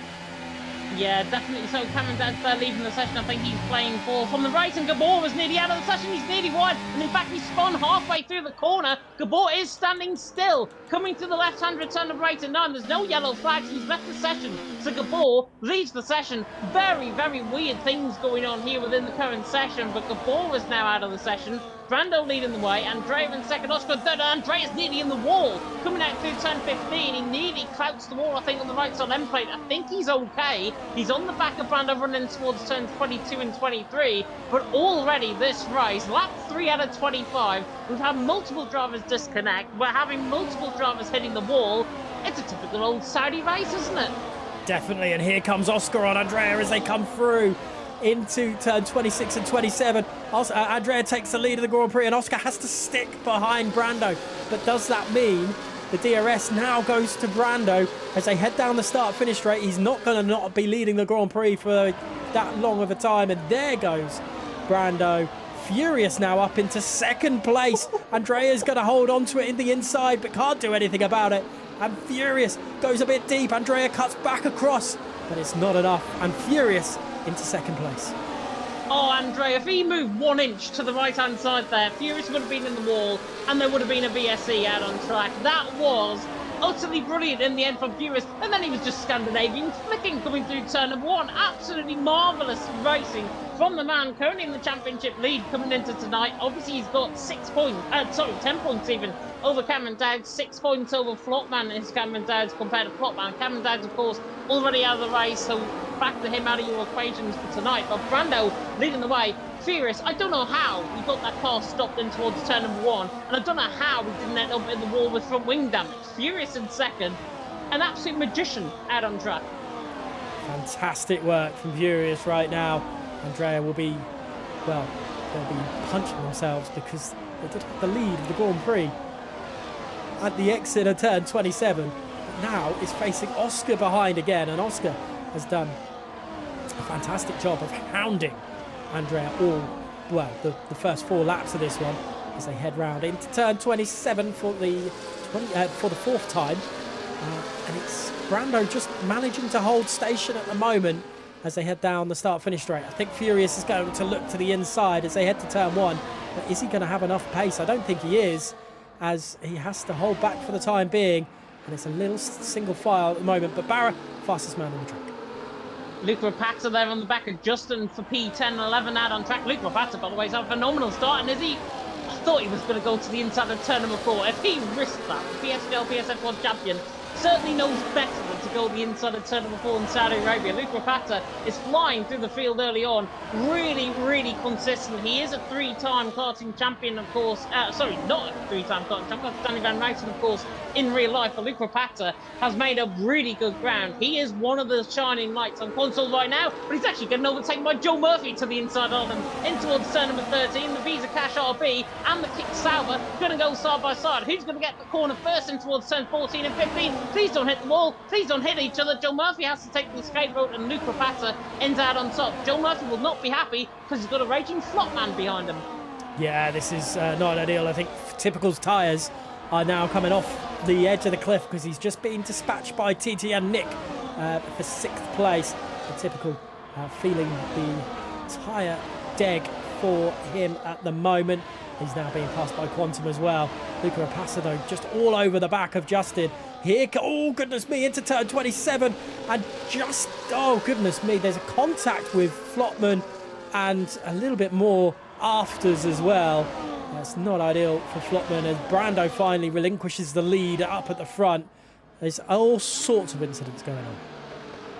Yeah, definitely so. Cameron Dad's there leaving the session. I think he's playing for from the right, and Gabor was nearly out of the session. He's nearly wide, and in fact, he spun halfway through the corner. Gabor is standing still, coming to the left-hand return of right and 9. There's no yellow flags. He's left the session, so Gabor leaves the session. Very, very weird things going on here within the current session, but Gabor is now out of the session. Brando leading the way, Andrea in second, Oscar third, and Andrea's nearly in the wall. Coming out through turn 15, he nearly clouts the wall, I think, on the right side end plate. I think he's okay. He's on the back of Brando running towards turns 22 and 23, but already this race, lap 3 out of 25, we've had multiple drivers disconnect. We're having multiple drivers hitting the wall. It's a typical old Saudi race, isn't it? Definitely, and here comes Oscar on Andrea as they come through into turn 26 and 27. Andrea takes the lead of the Grand Prix, and Oscar has to stick behind Brando. But does that mean the DRS now goes to Brando as they head down the start-finish straight? He's not going to not be leading the Grand Prix for that long of a time, and there goes Brando. Furious now up into second place. Andrea's going to hold on to it in the inside, but can't do anything about it. And Furious goes a bit deep. Andrea cuts back across, but it's not enough. And Furious into second place. Oh, Andrea, if he moved 1 inch to the right-hand side there, Furious would have been in the wall, and there would have been a VSE out on track. That was utterly brilliant in the end from Furious, and then he was just Scandinavian flicking coming through turn number 1. Absolutely marvellous racing from the man currently in the championship lead coming into tonight. Obviously, he's got 10 points even over Cameron Dowds, 6 points over Flotman is Cameron Dowds compared to Flotman. Cameron Dowds, of course, already out of the race, so factor him out of your equations for tonight. But Brando leading the way. Furious, I don't know how he got that car stopped in towards turn number 1, and I don't know how he didn't end up in the wall with front wing damage. Furious in second, an absolute magician out on track. Fantastic work from Furious right now. Andrea will be, well, they'll be punching themselves because they did have the lead of the Grand Prix at the exit of turn 27. But now is facing Oscar behind again, and Oscar has done a fantastic job of hounding Andrea the first 4 laps of this one as they head round into turn 27 for the fourth time. And it's Brando just managing to hold station at the moment as they head down the start-finish straight. I think Furious is going to look to the inside as they head to turn 1. But is he going to have enough pace? I don't think he is, as he has to hold back for the time being. And it's a little single file at the moment. But Barra, fastest man on the track. Luke Rapata there on the back of Justin for P10 and 11 out on track. Luke Rapata, by the way, has had a phenomenal start, and I thought he was going to go to the inside of turn number 4. If he risked that, the PSGL PSF1 champion certainly knows better than to go the inside of turn number 4 in Saudi Arabia. Luke Rapata is flying through the field early on, really, really consistent. He is a 3-time karting champion, of course. Sorry, not a 3-time karting champion. Danny Van Ryten, of course, in real life. But Luke Rapata has made up really good ground. He is one of the shining lights on console right now, but he's actually getting overtaken by Joe Murphy to the inside of him, in towards turn number 13. The Visa Cash RB and the Kick Sauber going to go side by side. Who's going to get the corner first in towards turn 14 and 15? Please don't hit the wall. Please don't hit each other. Joe Murphy has to take the escape route, and Luke Rapata ends out on top. Joe Murphy will not be happy because he's got a raging Flotman behind him. Yeah, this is not ideal. I think Typical's tyres are now coming off the edge of the cliff because he's just been dispatched by TTN Nick for 6th place. The Typical feeling the tyre deg for him at the moment. He's now being passed by Quantum as well. Luca Rapasa, though, just all over the back of Justin. Here, oh goodness me, into turn 27, and just, oh goodness me, there's a contact with Flotman and a little bit more afters as well. That's not ideal for Flotman as Brando finally relinquishes the lead up at the front. There's all sorts of incidents going on.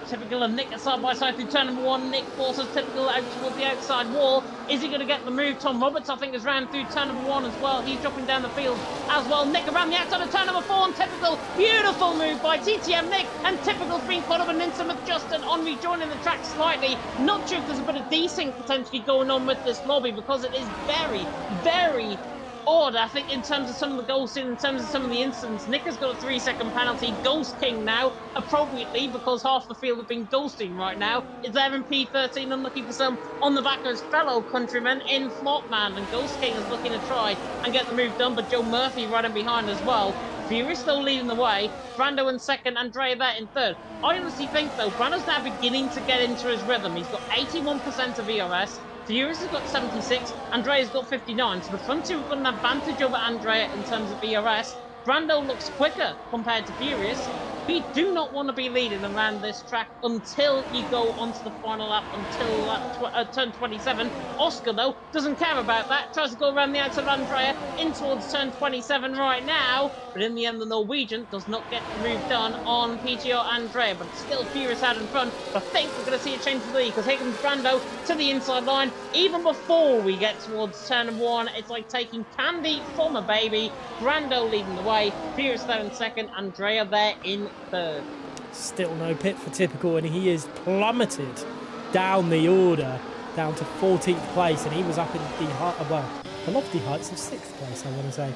Typical and Nick are side by side through turn number 1. Nick forces Typical out towards the outside wall. Is he going to get the move? Tom Roberts, I think, has ran through turn number 1 as well. He's dropping down the field as well. Nick around the outside of turn number 4, and Typical. Beautiful move by TTM Nick, and Typical's been caught up an instant with Justin on rejoining the track slightly. Not sure if there's a bit of desync potentially going on with this lobby because it is very, very order. I think in terms of some of the goals in terms of some of the incidents, Nick has got a 3-second penalty. Ghost King now, appropriately, because half the field have been ghosting right now, is there in P13, unlucky for some, on the back of his fellow countrymen in Flopman. And Ghost King is looking to try and get the move done, but Joe Murphy running behind as well. Fury still leading the way. Brando in second, Andrea there in third. I honestly think, though, Brando's now beginning to get into his rhythm. He's got 81% of ERS. Furious has got 76, Andrea's got 59, so the front two have got an advantage over Andrea in terms of ERS. Brando looks quicker compared to Furious. We do not want to be leading around this track until you go onto the final lap, until turn 27. Oscar, though, doesn't care about that. Tries to go around the outside of Andrea in towards turn 27 right now. But in the end, the Norwegian does not get the move done on PGR Andrea. But it's still Furious out in front. But I think we're going to see a change of lead because here comes Brando to the inside line. Even before we get towards turn 1, it's like taking candy from a baby. Brando leading the way. Furious there in second. Andrea there in third. Still no pit for Typical, and he is plummeted down the order, down to 14th place, and he was up in the lofty heights of 6th place, I want to say,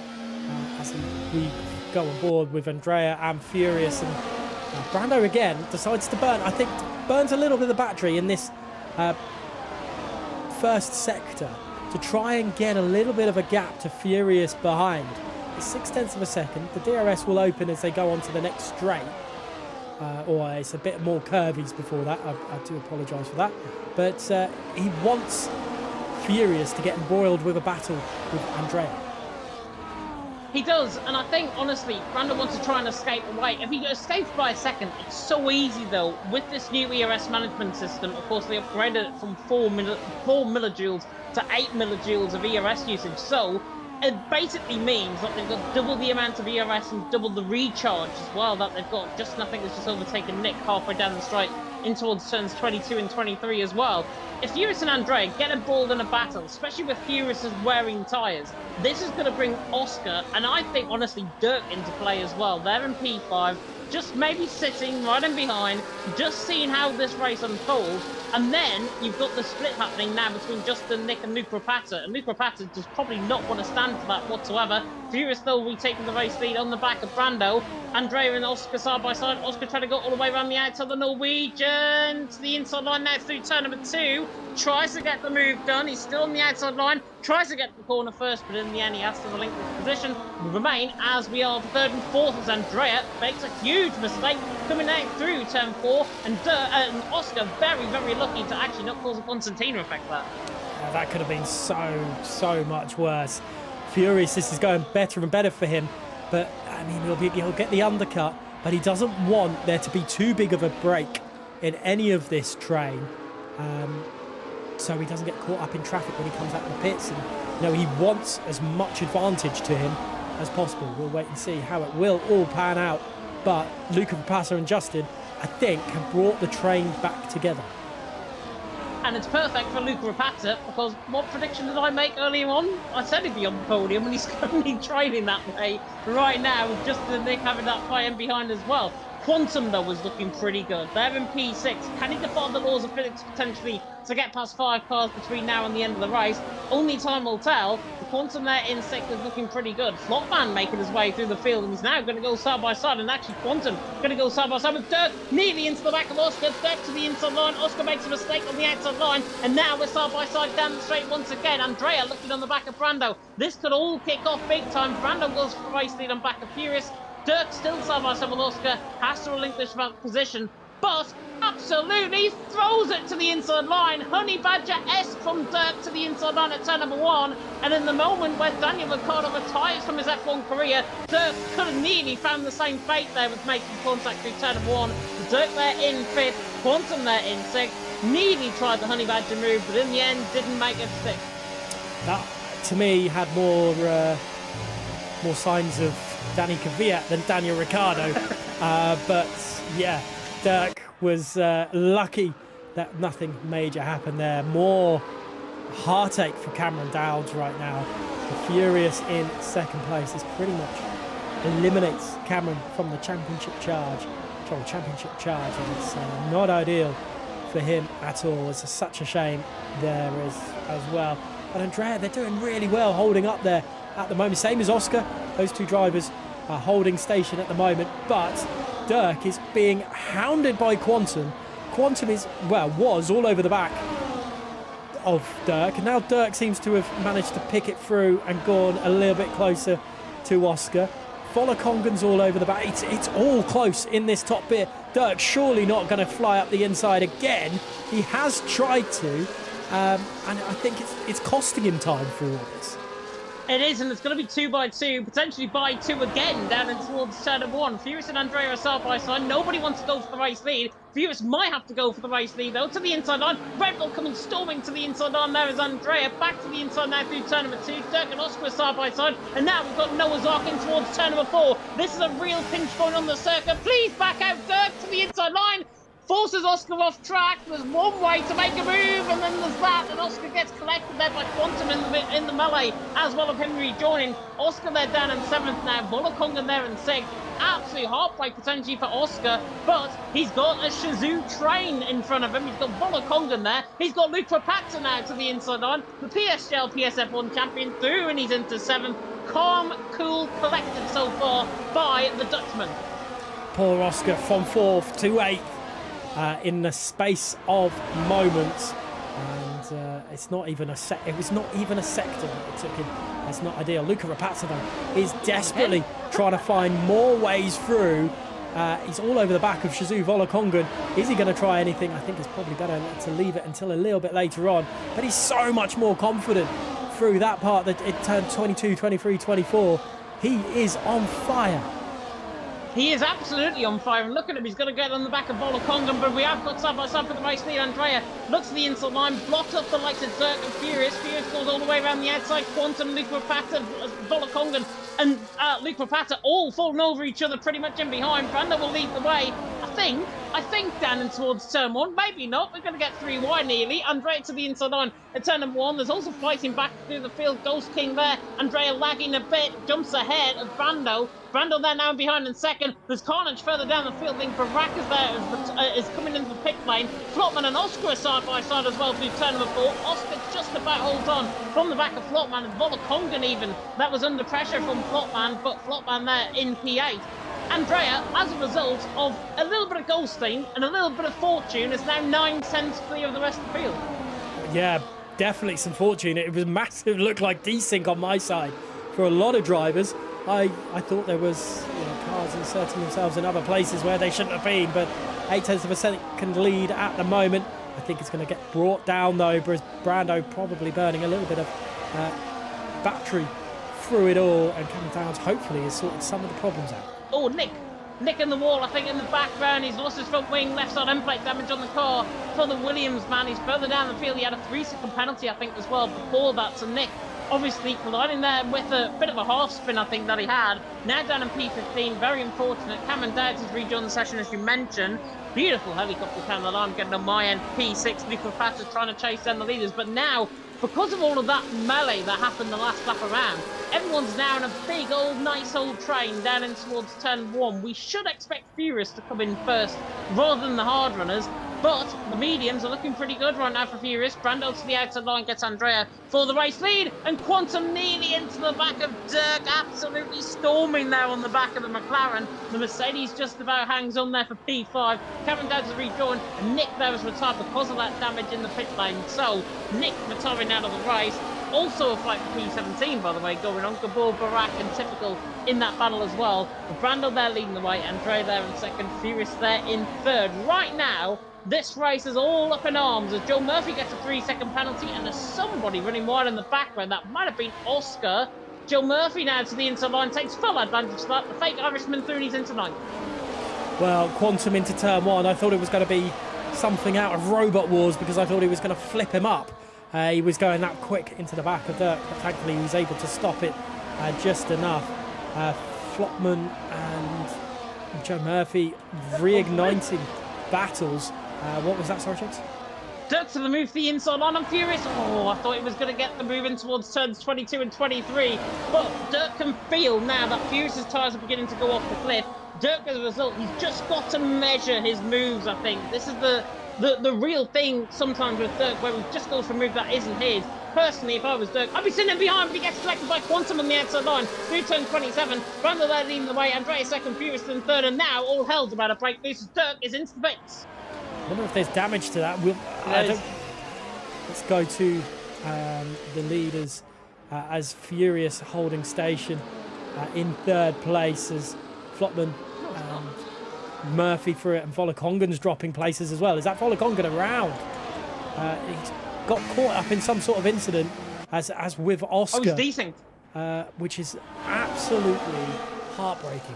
as we go on board with Andrea and Furious. And Brando again decides to burn. I think burns a little bit of the battery in this first sector to try and get a little bit of a gap to Furious behind. It's 0.6 of a second. The DRS will open as they go on to the next straight. Or it's a bit more curvies before that. I do apologise for that. But he wants Furious to get embroiled with a battle with Andrea. He does, and I think, honestly, Brando wants to try and escape away. If he escapes by a second, it's so easy, though. With this new ERS management system, of course, they upgraded it from 4 millijoules to 8 millijoules of ERS usage. So it basically means that they've got double the amount of ERS and double the recharge as well that they've got. Just nothing has just overtaken Nick halfway down the straight in towards turns 22 and 23 as well. If Furious and Andrea get embroiled in a battle, especially with Furious wearing tyres, this is going to bring Oscar and I think, honestly, Dirk into play as well. They're in P5, just maybe sitting right in behind, just seeing how this race unfolds. And then you've got the split happening now between Justin, Nick and Luke Rapata. And Luke Rapata does probably not want to stand for that whatsoever. Furious, though, retaking the race lead on the back of Brando. Andrea and Oscar side by side. Oscar trying to go all the way around the outside of the Norwegian to the inside line now through turn number 2. Tries to get the move done. He's still on the outside line. Tries to get to the corner first, but in the end he has to relinquish position. We remain as we are third and fourth as Andrea makes a huge mistake coming out through turn 4. And Oscar very, very lucky to actually not cause a Constantina effect there. That could have been so much worse. Furious, this is going better and better for him. But, I mean, he'll get the undercut, but he doesn't want there to be too big of a break in any of this train. So he doesn't get caught up in traffic when he comes out of the pits. And, he wants as much advantage to him as possible. We'll wait and see how it will all pan out. But Luca Rapasa and Justin, I think, have brought the train back together. And it's perfect for Luca Rapata because what prediction did I make earlier on? I said he'd be on the podium and he's currently training that way right now with Justin and Nick having that fight in behind as well. Quantum, though, was looking pretty good. They're in P6. Can he defy the laws of physics potentially to get past 5 cars between now and the end of the race? Only time will tell. The Quantum there in 6th is looking pretty good. Flopman making his way through the field, and he's now going to go side by side. And actually, Quantum going to go side by side with Dirk, nearly into the back of Oscar. Dirk to the inside line. Oscar makes a mistake on the outside line. And now we're side by side down the straight once again. Andrea looking on the back of Brando. This could all kick off big time. Brando goes for race lead on back of Furious. Dirk still side by side with Oscar, has to relinquish that position, but absolutely throws it to the inside line. Honey Badger-esque from Dirk to the inside line at turn number 1. And in the moment where Daniel Ricciardo retires from his F1 career, Dirk could have nearly found the same fate there with making contact through turn number 1. Dirk there in 5th, Quantum there in 6th. Nearly tried the Honey Badger move, but in the end didn't make it stick. That, to me, had more signs of Danny Kvyat than Daniel Ricciardo. But yeah, Dirk was lucky that nothing major happened there. More heartache for Cameron Dowds right now. The Furious in second place. This pretty much eliminates Cameron from the championship charge. And it's not ideal for him at all. It's such a shame there as well. But Andrea, they're doing really well holding up there at the moment. Same as Oscar. Those two drivers are holding station at the moment. But Dirk is being hounded by Quantum. Quantum was all over the back of Dirk. And now Dirk seems to have managed to pick it through and gone a little bit closer to Oscar. Volokongan's all over the back. It's all close in this top bit. Dirk surely not going to fly up the inside again. He has tried to, and I think it's costing him time through all this. It is, and it's going to be 2 by 2, potentially by 2 again, down in towards turn 1. Furious and Andrea are side by side. Nobody wants to go for the race lead. Furious might have to go for the race lead, though, to the inside line. Red Bull coming storming to the inside line. There is Andrea. Back to the inside now through turn 2. Dirk and Oscar are side by side. And now we've got Noah's Ark in towards turn 4. This is a real pinch point on the circuit. Please back out Dirk to the inside line. Forces Oscar off track. There's one way to make a move, and then there's that, and Oscar gets collected there by Quantum in the melee, as well as him rejoining. Oscar there down in 7th now, Volokongan there in 6th. Absolute heartbreak potentially for Oscar, but he's got a Shazoo train in front of him. He's got Volokongan there. He's got Luke Rapazza now to the inside line. The PSGL PSF1 champion through, and he's into 7th. Calm, cool, collected so far by the Dutchman. Poor Oscar from 4th to 8th. In the space of moments, and it's not even it was not even a sector that it took him. That's not ideal. Luca Rapazza though is desperately trying to find more ways through. He's all over the back of Shazoo Volokongan. Is he going to try anything? I think it's probably better to leave it until a little bit later on, but he's so much more confident through that part that it turned 22, 23, 24. He is on fire. He is absolutely on fire, and look at him, he's going to get on the back of Volokongan, but we have got side by side for the race lead. Andrea looks to the inside line, blocks up the likes of Dirk and Furious. Furious goes all the way around the outside. Quantum, Luke Rapazza, Volokongan, and Luke Rapazza all falling over each other pretty much in behind. Brando will lead the way. I think down in towards turn 1. Maybe not. We're going to get 3 wide nearly. Andrea to the inside line at turn 1. There's also fighting back through the field. Ghost King there. Andrea lagging a bit. Jumps ahead of Brando. Brando there now behind in 2nd. There's carnage further down the field. I think Barak is there, is coming into the pit lane. Flopman and Oscar are side by side as well through turn 4. Oscar just about holds on from the back of Flopman, and Volokongan even. That was under pressure from Flopman, but Flopman there in P8. Andrea, as a result of a little bit of ghosting and a little bit of fortune, is now 9 cents clear of the rest of the field. Yeah, definitely some fortune. It was massive, looked like desync on my side for a lot of drivers. I thought there was cars inserting themselves in other places where they shouldn't have been, but 0.8 of a second lead at the moment. I think it's going to get brought down though, because Brando probably burning a little bit of battery through it all, and Cameron Downs hopefully has sorted some of the problems out. Oh, Nick in the wall, I think in the background. He's lost his front wing, left side end plate damage on the car for the Williams man. He's further down the field. He had a 3-second penalty, I think, as well before that. So Nick obviously colliding there with a bit of a half spin, I think, that he had. Now down in P15, very unfortunate. Cameron Dowds has rejoined the session, as you mentioned. Beautiful helicopter camera alarm getting on my end. P6, Luke Rapazza trying to chase down the leaders. But now, because of all of that melee that happened the last lap around, everyone's now in a big old nice old train down in towards turn 1. We should expect Furious to come in first rather than the hard runners, but the mediums are looking pretty good right now for Furious. Brando to the outside line gets Andrea for the race lead, and Quantum nearly into the back of Dirk, absolutely storming there on the back of the McLaren. The Mercedes just about hangs on there for P5. Cameron Dowds has rejoined, and Nick there was retired because of that damage in the pit lane. So Nick retiring out of the race. Also a fight for P17, by the way, going on. Gabor, Barak and Typical in that battle as well. Brando there leading the way, Andrea there in 2nd, Furious there in 3rd. Right now, this race is all up in arms as Joe Murphy gets a 3-second penalty, and there's somebody running wide in the background. That might have been Oscar. Joe Murphy now to the inside line, takes full advantage of that. The fake Irishman through, and he's into 9th. Well, Quantum into turn 1. I thought it was going to be something out of Robot Wars, because I thought he was going to flip him up. He was going that quick into the back of Dirk, but thankfully he was able to stop it just enough. Flopman and Joe Murphy reigniting battles. What was that, sorry, Chicks? Dirk to the move to the inside line. I'm Furious. Oh, I thought he was going to get the move in towards turns 22 and 23. But Dirk can feel now that Furious's tyres are beginning to go off the cliff. Dirk, as a result, he's just got to measure his moves, I think. This is the real thing sometimes with Dirk, where he just goes for a move that isn't his. personally, if I was Dirk, I'd be sitting in behind, but he gets collected by Quantum on the outside line through turn 27. Brando there leading the way, Andrea second, Furious in third, and now all hell's about to break loose as Dirk is into the pits. I wonder if there's damage to that. Let's go to the leaders as Furious holding station in third place as Flotman and Murphy for it, and Volokongan's dropping places as well. Is that Volokongan around? He's got caught up in some sort of incident as with Oscar. Oh, he's decent. Which is absolutely heartbreaking.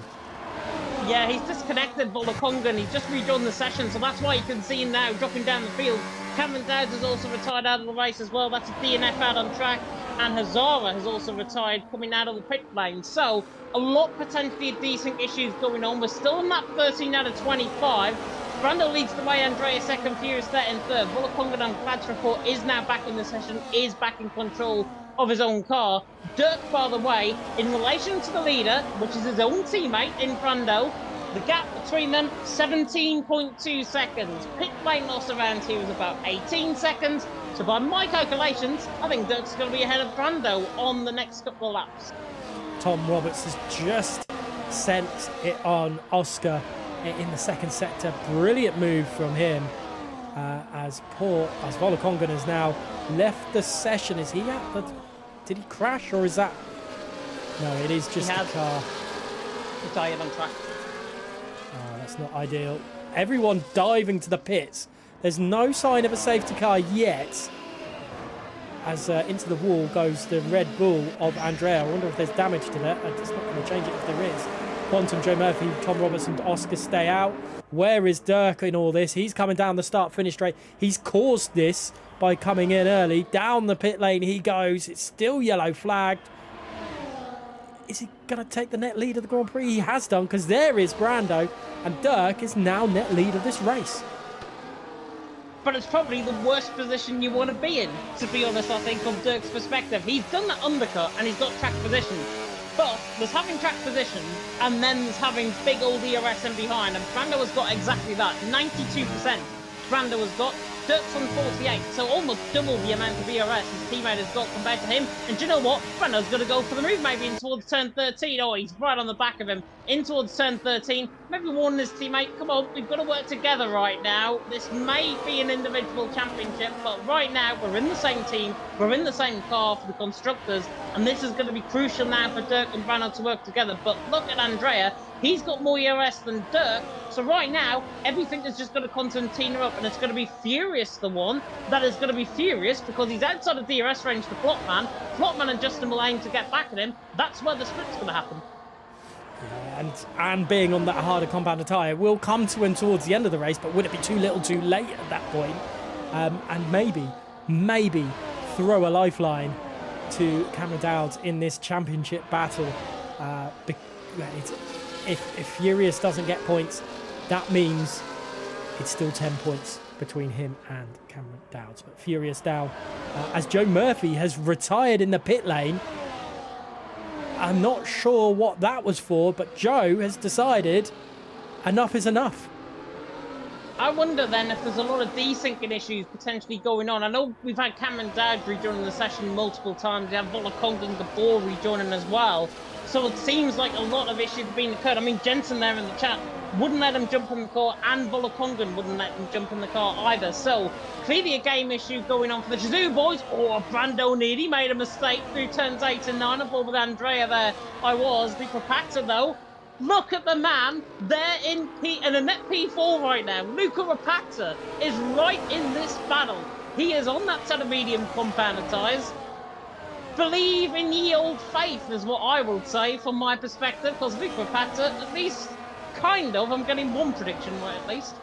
Yeah, he's disconnected Volokongan. He's just rejoined the session, so that's why you can see him now dropping down the field. Cameron Dowds has also retired out of the race as well. That's a DNF out on track. And Hazara has also retired coming out of the pit lane. So a lot potentially decent issues going on. We're still on that 13 out of 25. Brando leads the way, Andrea second, Furious there in third. Volokongan, I'm glad to report, is now back in the session, is back in control of his own car. Dirk, by the way, in relation to the leader, which is his own teammate in Brando, the gap between them, 17.2 seconds. Pit lane loss around here is about 18 seconds. So by my calculations, I think Dirk's going to be ahead of Brando on the next couple of laps. Tom Roberts has just sent it on Oscar in the second sector. Brilliant move from him as Volokongan has now left the session. Is he at the... Did he crash or is that... No, it is just the car. Retired on track. Oh, that's not ideal. Everyone diving to the pits. There's no sign of a safety car yet. As into the wall goes the Red Bull of Andrea. I wonder if there's damage to that. It's not going to change it if there is. Quantum, Joe Murphy, Tom Roberts and Oscar stay out. Where is Dirk in all this? He's coming down the start-finish straight. He's caused this by coming in early. Down the pit lane he goes. It's still yellow flagged. Is he going to take the net lead of the Grand Prix? He has done, because there is Brando. And Dirk is now net lead of this race. But it's probably the worst position you want to be in, to be honest, I think, from Dirk's perspective. He's done that undercut and he's got track position. But there's having track position and then there's having big old ERS in behind. And Brando has got exactly that. 92% Brando has got. Dirk's on 48, so almost double the amount of ERS his teammate has got compared to him. And do you know what? Brando's going to go for the move maybe in towards turn 13. Oh, he's right on the back of him. In towards turn 13. Maybe warning his teammate, come on, we've got to work together right now. This may be an individual championship, but right now we're in the same team. We're in the same car for the constructors. And this is going to be crucial now for Dirk and Brando to work together. But look at Andrea. He's got more ERS than Dirk. So right now, everything is just going to concertina up, and it's going to be Furious the one that is going to be furious because he's outside of DRS range for Flotman. Flotman and Justin will aim to get back at him. That's where the split's going to happen. Yeah, and being on that harder compound tyre will come to him towards the end of the race, but would it be too little too late at that point? And maybe throw a lifeline to Cameron Dowds in this championship battle. If Furious doesn't get points, that means it's still 10 points between him and Cameron Dowds. But Furious down as Joe Murphy has retired in the pit lane. I'm not sure what that was for, but Joe has decided enough is enough. I wonder then if there's a lot of desyncing issues potentially going on. I know we've had Cameron Dowd rejoining the session multiple times. We have Volokongan, the WOR rejoining as well. So it seems like a lot of issues have been occurred. I mean, Jensen there in the chat wouldn't let him jump in the car, and Volokongan wouldn't let him jump in the car either. So clearly a game issue going on for the Shazoo boys. Oh, Brando Needy made a mistake through turns 8 and 9. I'm with Andrea there. Luca Rapazza though. Look at the man there in a net P4 right now. Luca Rapazza is right in this battle. He is on that set of medium compounder tyres. Believe in ye old faith is what I will say from my perspective, because Luca Rapazza, at least kind of, I'm getting one prediction right at least.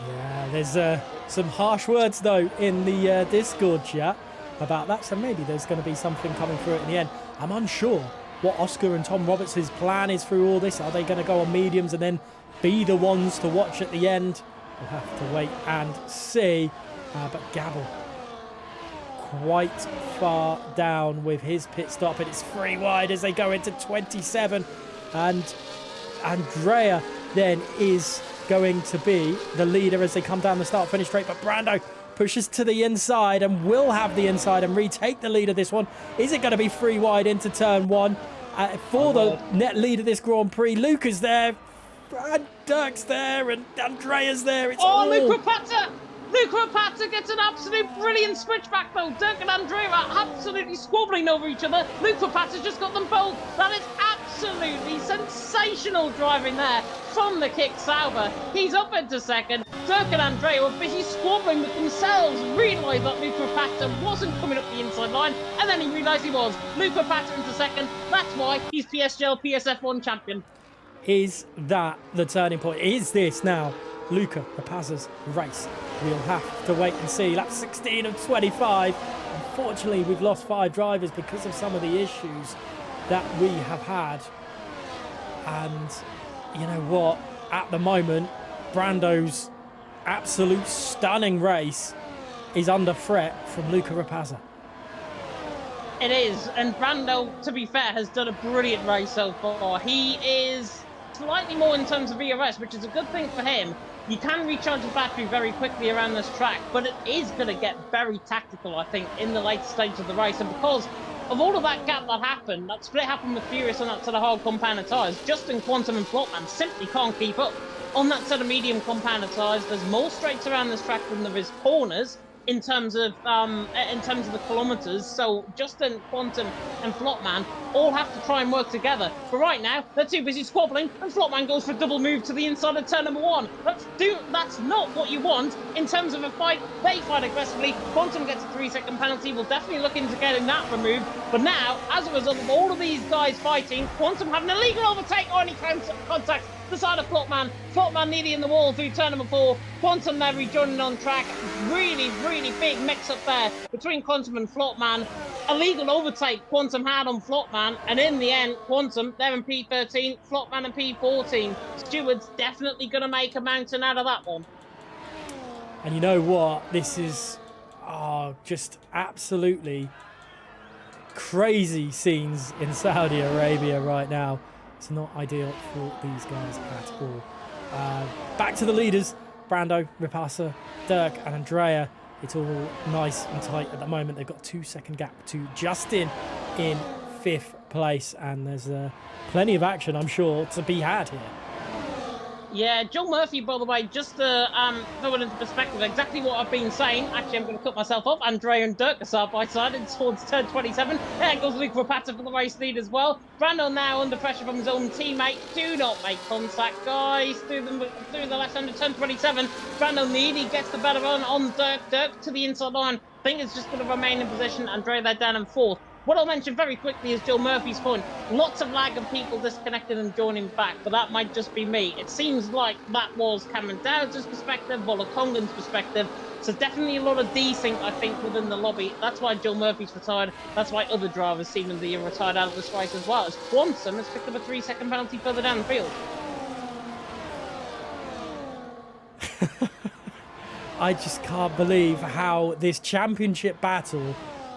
Yeah, there's some harsh words though in the Discord chat about that, so maybe there's going to be something coming through it in the end. I'm unsure what Oscar and Tom Roberts' plan is through all this. Are they going to go on mediums and then be the ones to watch at the end? We'll have to wait and see. But Gabble quite far down with his pit stop, and it's 3 wide as they go into 27. And Andrea then is going to be the leader as they come down the start-finish straight. But Brando pushes to the inside and will have the inside and retake the lead of this one. Is it going to be 3 wide into turn 1 for the net lead of this Grand Prix? Luca's there, and Dirk's there, and Andrea's there. It's all... Luca Pazza gets an absolute brilliant switchback though. Dirk and Andrea are absolutely squabbling over each other. Luca Pazza just got them both. That is absolutely sensational driving there from the Kick Sauber. He's up into second. Dirk and Andrea were busy squabbling with themselves. Realised that Luca Pazza wasn't coming up the inside line, and then he realised he was. Luca Pazza into second. That's why he's PSGL PSF1 champion. Is that the turning point? Is this now Luca Rapazza's race? We'll have to wait and see. Lap 16 of 25. Unfortunately, we've lost 5 drivers because of some of the issues that we have had. And you know what? At the moment, Brando's absolute stunning race is under threat from Luca Rapazza. It is, and Brando, to be fair, has done a brilliant race so far. He is slightly more in terms of ERS, which is a good thing for him. You can recharge the battery very quickly around this track, but it is going to get very tactical, I think, in the late stage of the race. And because of all of that gap that happened, that split happened with Furious on that set of hard compounded tyres, Justin, Quantum and Flopman simply can't keep up. On that set of medium compounded tyres, there's more straights around this track than there is corners in terms of the kilometres. So Justin, Quantum and Flopman all have to try and work together. But right now, they're too busy squabbling, and Flopman goes for a double move to the inside of turn number 1. That's not what you want in terms of a fight. They fight aggressively. Quantum gets a 3-second penalty. We'll definitely look into getting that removed. But now, as a result of all of these guys fighting, Quantum having an illegal overtake on any contact the side of Flopman. Flopman nearly in the wall through turn number 4. Quantum there rejoining on track. Really big mix up there between Quantum and Flopman. Illegal overtake Quantum had on Flopman, and in the end, Quantum, they're in P13, Flopman in P14. Steward's definitely going to make a mountain out of that one. And you know what? This is just absolutely crazy scenes in Saudi Arabia right now. It's not ideal for these guys at all. Back to the leaders. Brando, Rapazza, Dirk and Andrea. It's all nice and tight at the moment. They've got a 2-second gap to Justin in 5th place. And there's plenty of action, I'm sure, to be had here. Yeah, Joe Murphy, by the way, just to throw it into perspective, exactly what I've been saying. Actually, I'm going to cut myself off. Andrea and Dirk are side by side and towards turn 27. There goes Luke Rapazza for the race lead as well. Brando now under pressure from his own teammate. Do not make contact, guys. Through the left under turn 27. Brando nearly gets the better run on Dirk. Dirk to the inside line. I think it's just going to remain in position. Andrea there down in 4th. What I'll mention very quickly is Joe Murphy's point. Lots of lag of people disconnected and joining back, but that might just be me. It seems like that was Cameron Dowds' perspective, Volakongan's perspective. So definitely a lot of desync, I think, within the lobby. That's why Joe Murphy's retired. That's why other drivers seemingly are retired out of this race as well. As Quantum has picked up a 3-second penalty further down the field. I just can't believe how this championship battle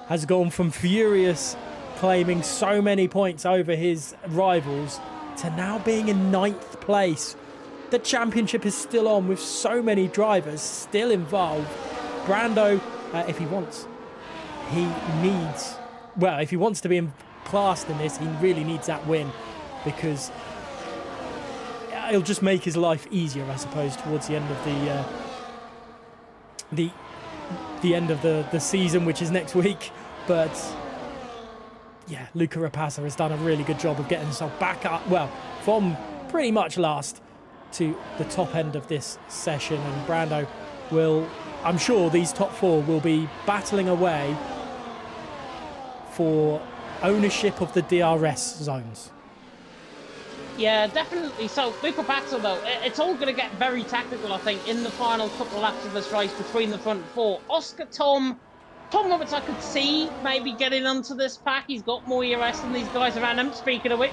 has gone from Furious claiming so many points over his rivals to now being in 9th place. The championship is still on with so many drivers still involved. Brando, if he wants to be classed in this, he really needs that win, because it'll just make his life easier, I suppose, towards the end of the end of the season, which is next week. But yeah, Luca Rapazza has done a really good job of getting himself back up, well, from pretty much last to the top end of this session. And Brando will, I'm sure these top 4 will be battling away for ownership of the DRS zones. Yeah, definitely. So, Luca Pazza, though, it's all going to get very tactical, I think, in the final couple of laps of this race between the front 4. Oscar, Tom Roberts, I could see maybe getting onto this pack. He's got more ERS than these guys around him. Speaking of which,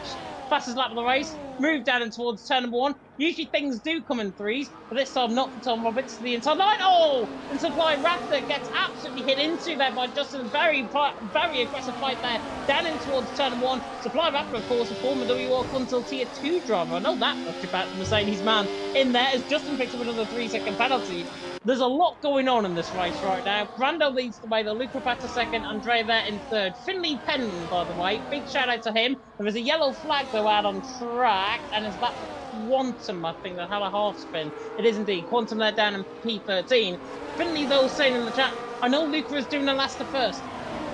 fastest lap of the race, moved down and towards turn number 1. Usually things do come in threes, but this time not for Tom Roberts to the inside line. Oh! And Supply Raptor gets absolutely hit into there by Justin. Very aggressive fight there. Down in towards turn number 1. Supply Raptor, of course, a former WOR Console Tier 2 driver. I know that much about the Mercedes man in there, as Justin picks up another 3-second penalty. There's a lot going on in this race right now. Brando leads the way, the Luca Pata second, Andrea there in third. Finley Pendon, by the way, big shout out to him. There is a yellow flag though out on track, and is that Quantum, I think, that had a half spin? It is indeed. Quantum there down in P13. Finley though saying in the chat, I know Luca is doing the last to first.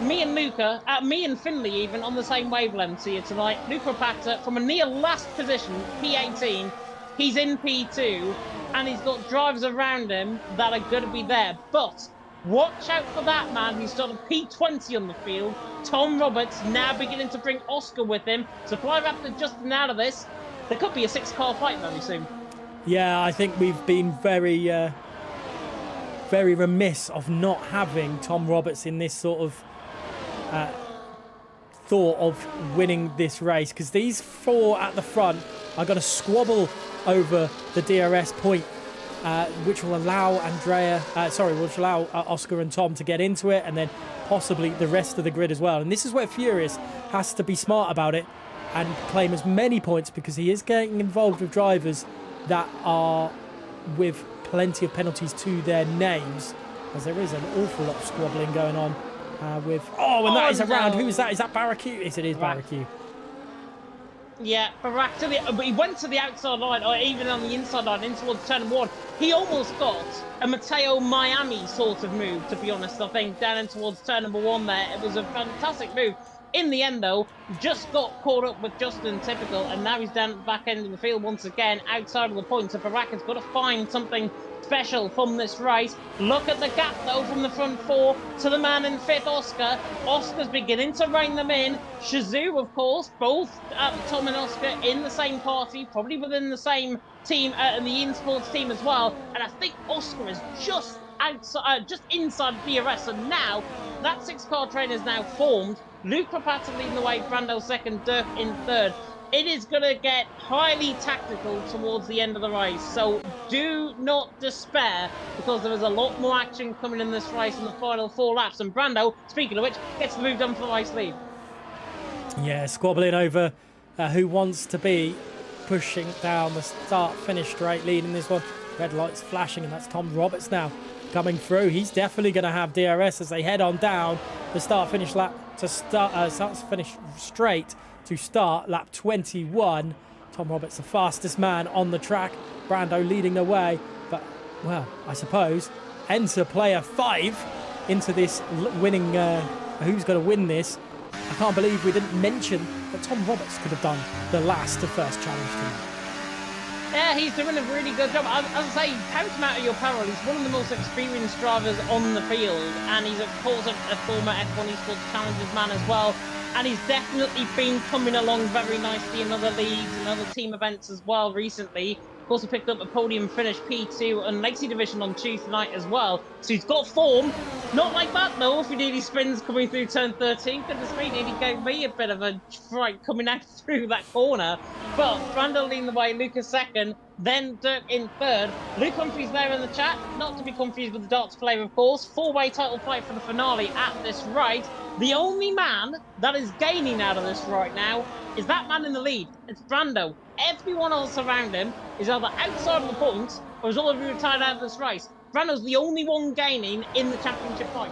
Me and Finley even on the same wavelength here tonight. Luca Pata from a near last position, P18. He's in P2, and he's got drivers around him that are going to be there. But watch out for that man who's got a P20 on the field. Tom Roberts now beginning to bring Oscar with him. Supply Raptor just out of this. There could be a 6-car fight very soon. Yeah, I think we've been very remiss of not having Tom Roberts in this sort of thought of winning this race, because these four at the front are going to squabble over the DRS point, which will allow Oscar and Tom to get into it, and then possibly the rest of the grid as well. And this is where Furious has to be smart about it and claim as many points, because he is getting involved with drivers that are with plenty of penalties to their names, as there is an awful lot of squabbling going on with... Oh, and that is around. Who is that? Is that Barracu? Yes, it is Barracu. Yeah, Barak but he went to the outside line, or even on the inside line, in towards turn one. He almost got a Mateo Miami sort of move, to be honest, I think, down in towards turn number one there. It was a fantastic move. In the end, though, just got caught up with Justin Typical, and now he's down at the back end of the field once again, outside of the point. So Barak has got to find something special from this race. Look at the gap, though, from the front four to the man in fifth, Oscar. Oscar's beginning to rein them in. Shazoo, of course, both Tom and Oscar in the same party, probably within the same team, and the Ian Sports team as well. And I think Oscar is just outside, just inside DRS, and now that 6-car train is now formed. Luca Pata leading the way, Brando second, Dirk in third. It is going to get highly tactical towards the end of the race, so do not despair, because there is a lot more action coming in this race in the final 4 laps. And Brando, speaking of which, gets the move done for the race lead. Yeah, squabbling over who wants to be pushing down the start-finish straight, leading this one. Red lights flashing, and that's Tom Roberts now coming through. He's definitely going to have DRS as they head on down the start-finish lap to finish straight to start lap 21. Tom Roberts, the fastest man on the track. Brando leading the way, but, well, I suppose, enter player 5 into this winning, who's going to win this. I can't believe we didn't mention that Tom Roberts could have done the last to first challenge team. Yeah, he's doing a really good job. As I say, count him out of your peril. He's one of the most experienced drivers on the field, and he's, of course, a former F1 Esports Challengers man as well. And he's definitely been coming along very nicely in other leagues and other team events as well recently. Of course, he picked up a podium finish P2 and Legacy Division on Tuesday night as well. So he's got form. Not like that, though, if he nearly spins coming through turn 13. Goodness me, nearly gave me a bit of a fright coming out through that corner. But Brando leading the way, Lucas second, then Dirk in third. Luke Humphries there in the chat, not to be confused with the darts player, of course. 4-way title fight for the finale at this rate. The only man that is gaining out of this right now is that man in the lead. It's Brando. Everyone else around him is either outside of the points or is already retired out of this race. Brando's the only one gaining in the championship fight.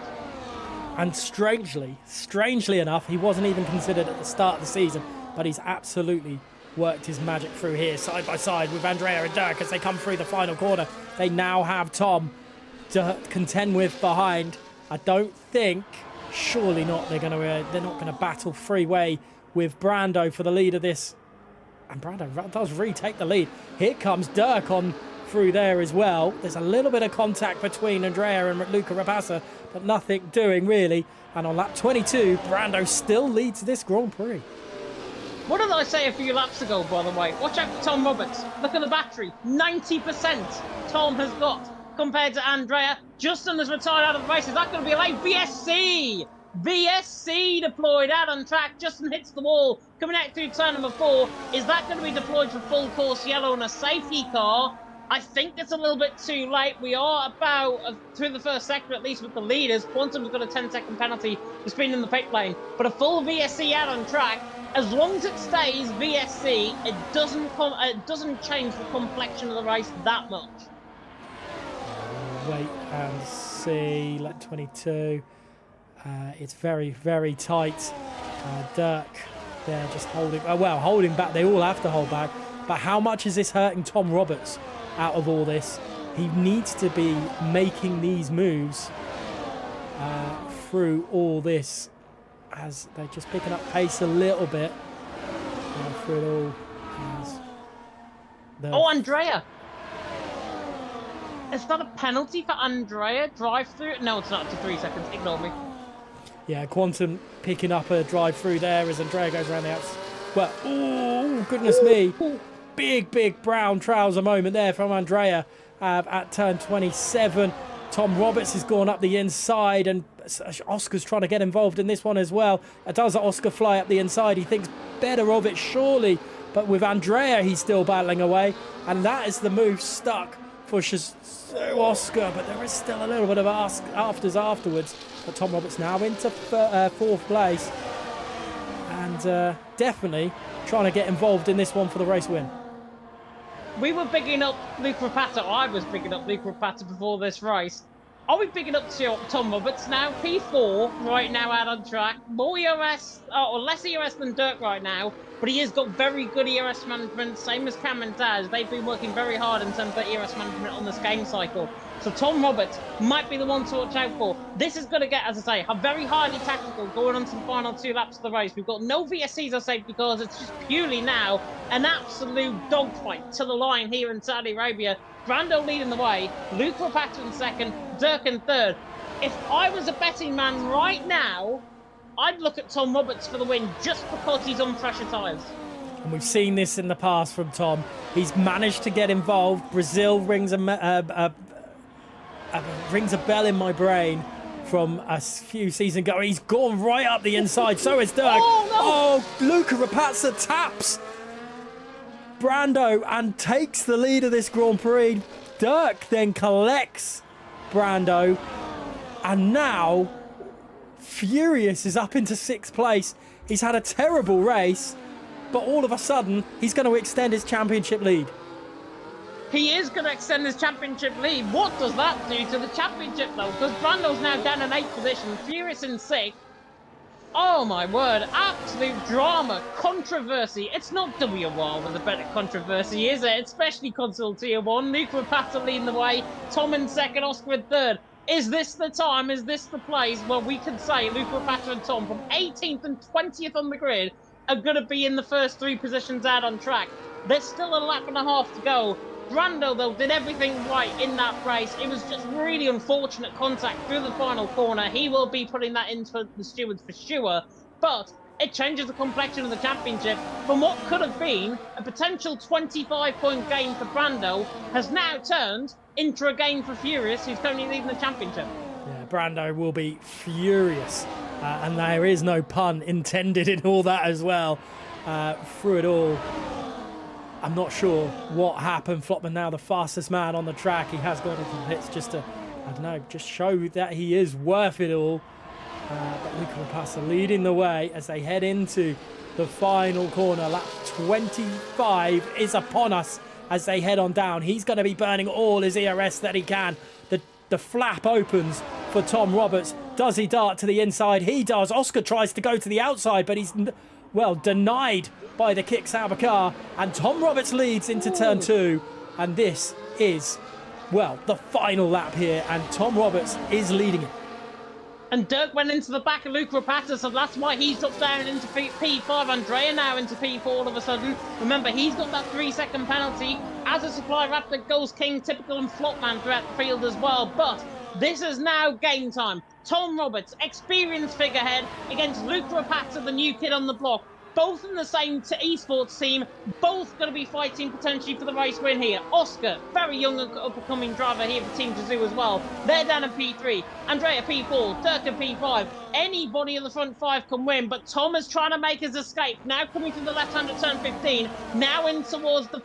And strangely enough, he wasn't even considered at the start of the season, but he's absolutely worked his magic through here, side by side with Andrea and Dirk as they come through the final corner. They now have Tom to contend with behind. I don't think, surely not, they're not going to battle freeway with Brando for the lead of this. And Brando does retake the lead. Here comes Dirk on through there as well. There's a little bit of contact between Andrea and Luca Rapasa, but nothing doing really. And on lap 22, Brando still leads this Grand Prix. What did I say a few laps ago, by the way? Watch out for Tom Roberts. Look at the battery. 90% Tom has got compared to Andrea. Justin has retired out of the race. Is that going to be a late VSC? VSC deployed out on track. Justin hits the wall coming out through turn number 4. Is that going to be deployed for full course yellow and a safety car? I think it's a little bit too late. We are about through the first sector, at least with the leaders. Quantum's got a 10-second penalty for speeding in the pit lane. But a full VSC out on track, as long as it stays VSC, it doesn't change the complexion of the race that much. wait and see. Lap 22. It's very, very tight. Dirk there just holding, holding back. They all have to hold back. But how much is this hurting Tom Roberts out of all this? He needs to be making these moves through all this as they're just picking up pace a little bit through it all. Oh, Andrea! Is that a penalty for Andrea? Drive through? No, it's not. It's 3 seconds. Ignore me. Yeah, Quantum picking up a drive through there as Andrea goes around the outside. Well, oh, goodness me. Big brown trouser moment there from Andrea at turn 27. Tom Roberts has gone up the inside, and Oscar's trying to get involved in this one as well. Does Oscar fly up the inside? He thinks better of it, surely. But with Andrea, he's still battling away. And that is the move stuck for Oscar. But there is still a little bit of afters afterwards. But Tom Roberts now into fourth place. And definitely trying to get involved in this one for the race win. We were bigging up Luke Rapata. I was bigging up Luke Rapata before this race. Are we bigging up Tom Roberts now? P4 right now out on track. More ERS, or less ERS than Dirk right now. But he has got very good ERS management, same as Cam and Daz. They've been working very hard in terms of ERS management on this game cycle. So Tom Roberts might be the one to watch out for. This is going to get, as I say, a very highly tactical going on to the final 2 laps of the race. We've got no VSCs or safety cars. It's just purely now an absolute dogfight to the line here in Saudi Arabia. Brando leading the way, Luke Rapata in second, Dirk in third. If I was a betting man right now, I'd look at Tom Roberts for the win just because he's on fresher tyres. And we've seen this in the past from Tom. He's managed to get involved. Brazil rings a bell in my brain from a few seasons ago. He's gone right up the inside. So is Dirk. Oh, Luca Rapazza taps Brando and takes the lead of this Grand Prix. Dirk then collects Brando. And now Furious is up into 6th place. He's had a terrible race, but all of a sudden he's going to extend his championship lead. He is going to extend his championship lead. What does that do to the championship, though? Because Brando's now down in 8th position, Furious in 6th. Oh, my word. Absolute drama. Controversy. It's not WOR with a better controversy, is it? Especially Console Tier 1. Luke Rapata leading the way. Tom in second, Oscar in third. Is this the time? Is this the place where we can say Luke Rapata and Tom from 18th and 20th on the grid are going to be in the first 3 positions out on track? There's still a lap and a half to go. Brando, though, did everything right in that race. It was just really unfortunate contact through the final corner. He will be putting that into the stewards for sure. But it changes the complexion of the championship from what could have been a potential 25-point gain for Brando has now turned into a gain for Furious, who's currently leading the championship. Yeah, Brando will be furious. And there is no pun intended in all that as well. Through it all, I'm not sure what happened. Flopman now the fastest man on the track. He has gone into the pits just to, I don't know, just show that he is worth it all. But Luca Rapazza leading the way as they head into the final corner. Lap 25 is upon us as they head on down. He's going to be burning all his ERS that he can. The flap opens for Tom Roberts. Does he dart to the inside? He does. Oscar tries to go to the outside, but he's, denied by the kicks out of a car. And Tom Roberts leads into turn 2. And this is, the final lap here. And Tom Roberts is leading it. And Dirk went into the back of Luke Rapata, so that's why he's dropped down into P5. Andrea now into P4 all of a sudden. Remember, he's got that 3-second penalty. As a supply Raptor goes king, typical and Flopman throughout the field as well. But this is now game time. Tom Roberts, experienced figurehead, against Luke Rapata, the new kid on the block. Both in the same esports team, both going to be fighting potentially for the race win here. Oscar, very young up-and-coming driver here for Team Tazoo as well. They're down in P3. Andrea P4, Dirk in P5. Anybody in the front 5 can win, but Tom is trying to make his escape. Now coming through the left-hand at turn 15. Now in towards the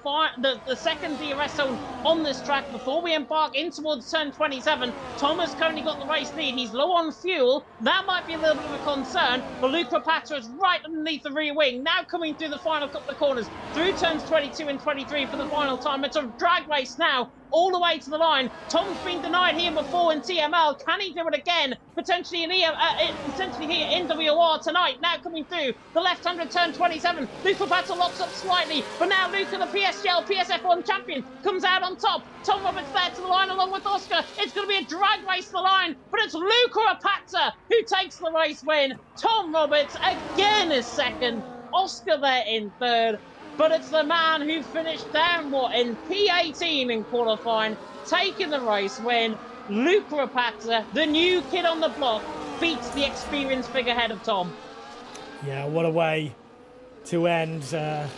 second DRS zone on this track before we embark in towards turn 27. Tom has currently got the race lead. He's low on fuel. That might be a little bit of a concern, but Luke Rapata is right underneath the rear wing. Now coming through the final couple of corners, through turns 22 and 23 for the final time. It's a drag race now all the way to the line. Tom's been denied here before in TML. Can he do it again? Potentially potentially here in WOR tonight. Now coming through the left-handed turn 27. Luca Pato locks up slightly, but now Luca, the PSGL PSF1 champion, comes out on top. Tom Roberts there to the line along with Oscar. It's going to be a drag race to the line, but it's Luca Apata who takes the race win. Tom Roberts again is second. Oscar there in third. But it's the man who finished down, in P18 in qualifying, taking the race win. Luca Apata, the new kid on the block, beats the experienced figurehead of Tom. Yeah, what a way to end the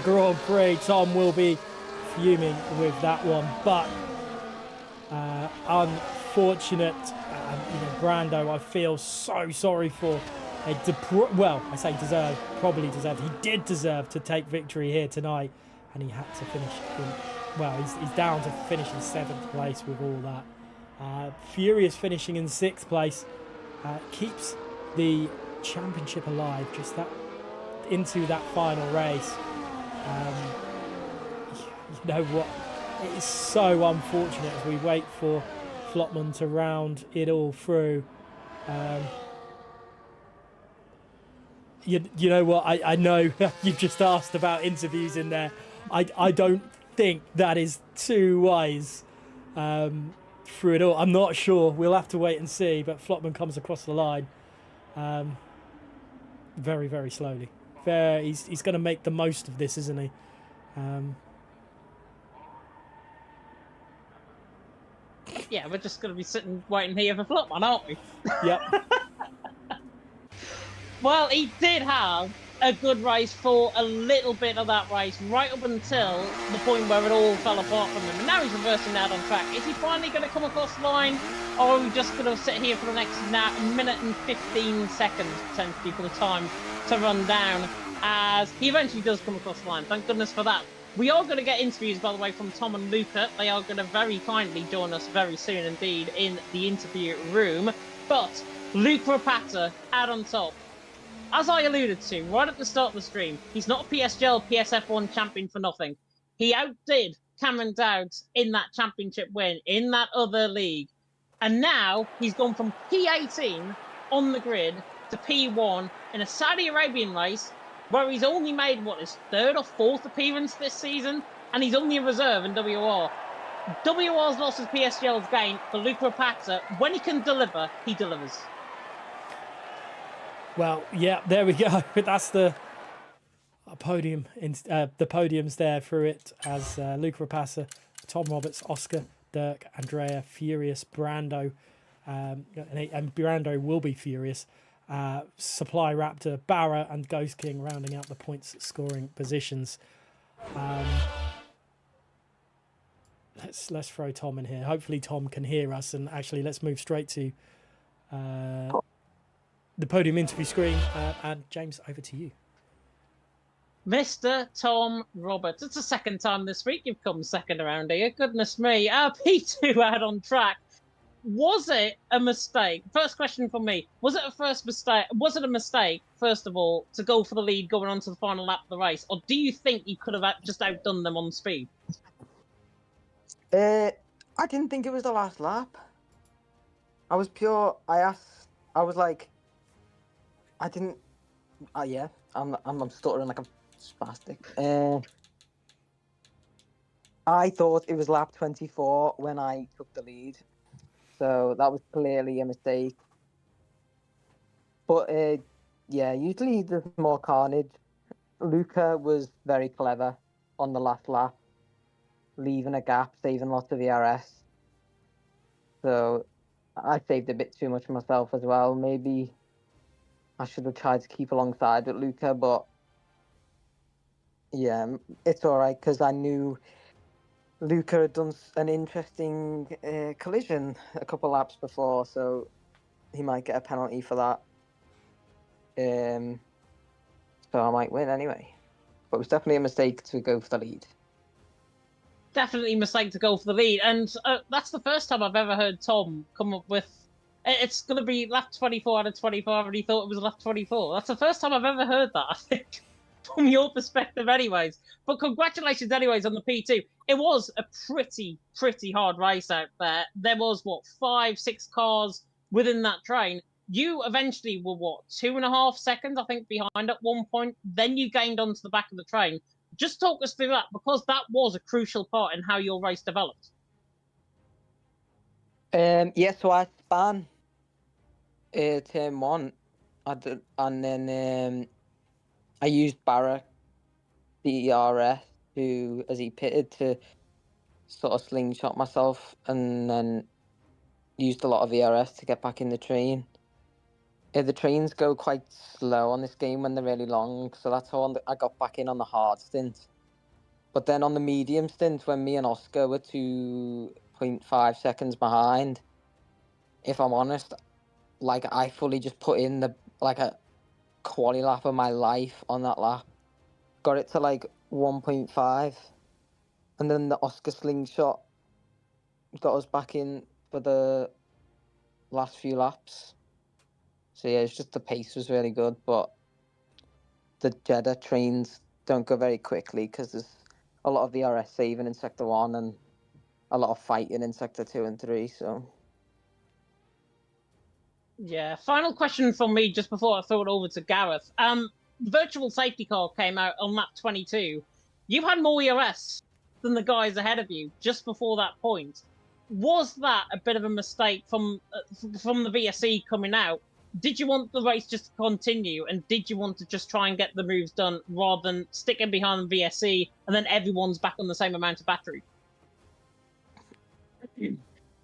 Grand Prix. Tom will be fuming with that one, but unfortunate. Brando, I feel so sorry for. I say deserved, probably deserved. He did deserve to take victory here tonight, and he had to finish. He's down to finish in 7th place with all that. Furious finishing in 6th place keeps the championship alive. Just that into that final race. You know what? It is so unfortunate as we wait for Flotman to round it all through. You know what? I know you've just asked about interviews in there. I don't think that is too wise through it all. I'm not sure. We'll have to wait and see. But Flotman comes across the line very, very slowly. He's going to make the most of this, isn't he? Yeah, we're just going to be sitting waiting here for Flotman, aren't we? Yep. Well, he did have a good race for a little bit of that race, right up until the point where it all fell apart from him. And now he's reversing out on track. Is he finally going to come across the line? Or are we just going to sit here for the next minute and 15 seconds, potentially, for the time to run down, as he eventually does come across the line. Thank goodness for that. We are going to get interviews, by the way, from Tom and Luca. They are going to very kindly join us very soon indeed in the interview room. But Luca Apata out on top. As I alluded to right at the start of the stream, he's not a PSGL PSF1 champion for nothing. He outdid Cameron Dowd in that championship win in that other league. And now he's gone from P18 on the grid to P1 in a Saudi Arabian race where he's only made, his 3rd or 4th appearance this season, and he's only a reserve in WOR. WOR's loss is PSGL's gain for Luca Apata. When he can deliver, he delivers. Well, yeah, there we go. That's the podium. The podiums there through it as Luca Apata, Tom Roberts, Oscar, Dirk, Andrea, Furious, Brando, and Brando will be Furious. Supply Raptor, Barra, and Ghost King rounding out the points scoring positions. Let's throw Tom in here. Hopefully Tom can hear us, and actually let's move straight to the podium interview screen. And James, over to you. Mr. Tom Roberts. It's the second time this week you've come second around here. Goodness me. P2 out on track. Was it a mistake? First question from me. Was it a mistake, first of all, to go for the lead going on to the final lap of the race? Or do you think you could have just outdone them on speed? I didn't think it was the last lap. I was like, I didn't. Yeah, I'm stuttering like a spastic. I thought it was lap 24 when I took the lead, so that was clearly a mistake. But yeah, usually there's more carnage. Luca was very clever on the last lap, leaving a gap, saving lots of ERS. So I saved a bit too much for myself as well. Maybe I should have tried to keep alongside with Luca, but yeah, it's all right because I knew Luca had done an interesting collision a couple laps before, so he might get a penalty for that. So I might win anyway. But it was definitely a mistake to go for the lead. Definitely a mistake to go for the lead. And that's the first time I've ever heard Tom come up with, it's going to be lap 24 out of 25, and he thought it was lap 24. That's the first time I've ever heard that, I think. from your perspective, anyways. But congratulations, anyways, on the P2. It was a pretty hard race out there. There was, 5, 6 cars within that train. You eventually were, 2.5 seconds, I think, behind at one point. Then you gained onto the back of the train. Just talk us through that, because that was a crucial part in how your race developed. Yeah, so I span turn 1, and then I used Barra DRS to, as he pitted, to sort of slingshot myself, and then used a lot of ERS to get back in the train. The trains go quite slow on this game when they're really long, so that's how I got back in on the hard stint. But then on the medium stint, when me and Oscar were 2.5 seconds behind, if I'm honest, like I fully just put in a quali lap of my life on that lap. Got it to like 1.5, and then the Oscar slingshot got us back in for the last few laps. So yeah, it's just the pace was really good, but the Jeddah trains don't go very quickly because there's a lot of VRS saving in Sector 1 and a lot of fighting in Sector 2 and 3, so... Yeah, final question from me just before I throw it over to Gareth. The virtual safety car came out on lap 22. You had more ERS than the guys ahead of you just before that point. Was that a bit of a mistake from the VSE coming out? Did you want the race just to continue, and did you want to just try and get the moves done rather than sticking behind the VSE and then everyone's back on the same amount of battery?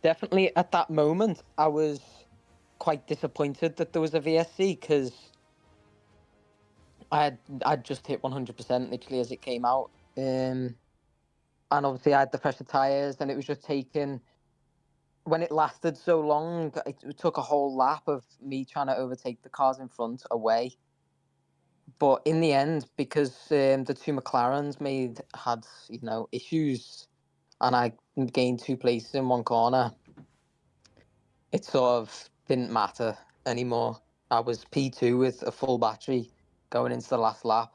Definitely at that moment, I was quite disappointed that there was a VSC because I'd just hit 100% literally as it came out. And obviously I had the pressure tyres, and it was just taking... When it lasted so long, it took a whole lap of me trying to overtake the cars in front away. But in the end, because the two McLarens had issues, and I gained 2 places in one corner, it sort of didn't matter anymore. I was P2 with a full battery going into the last lap,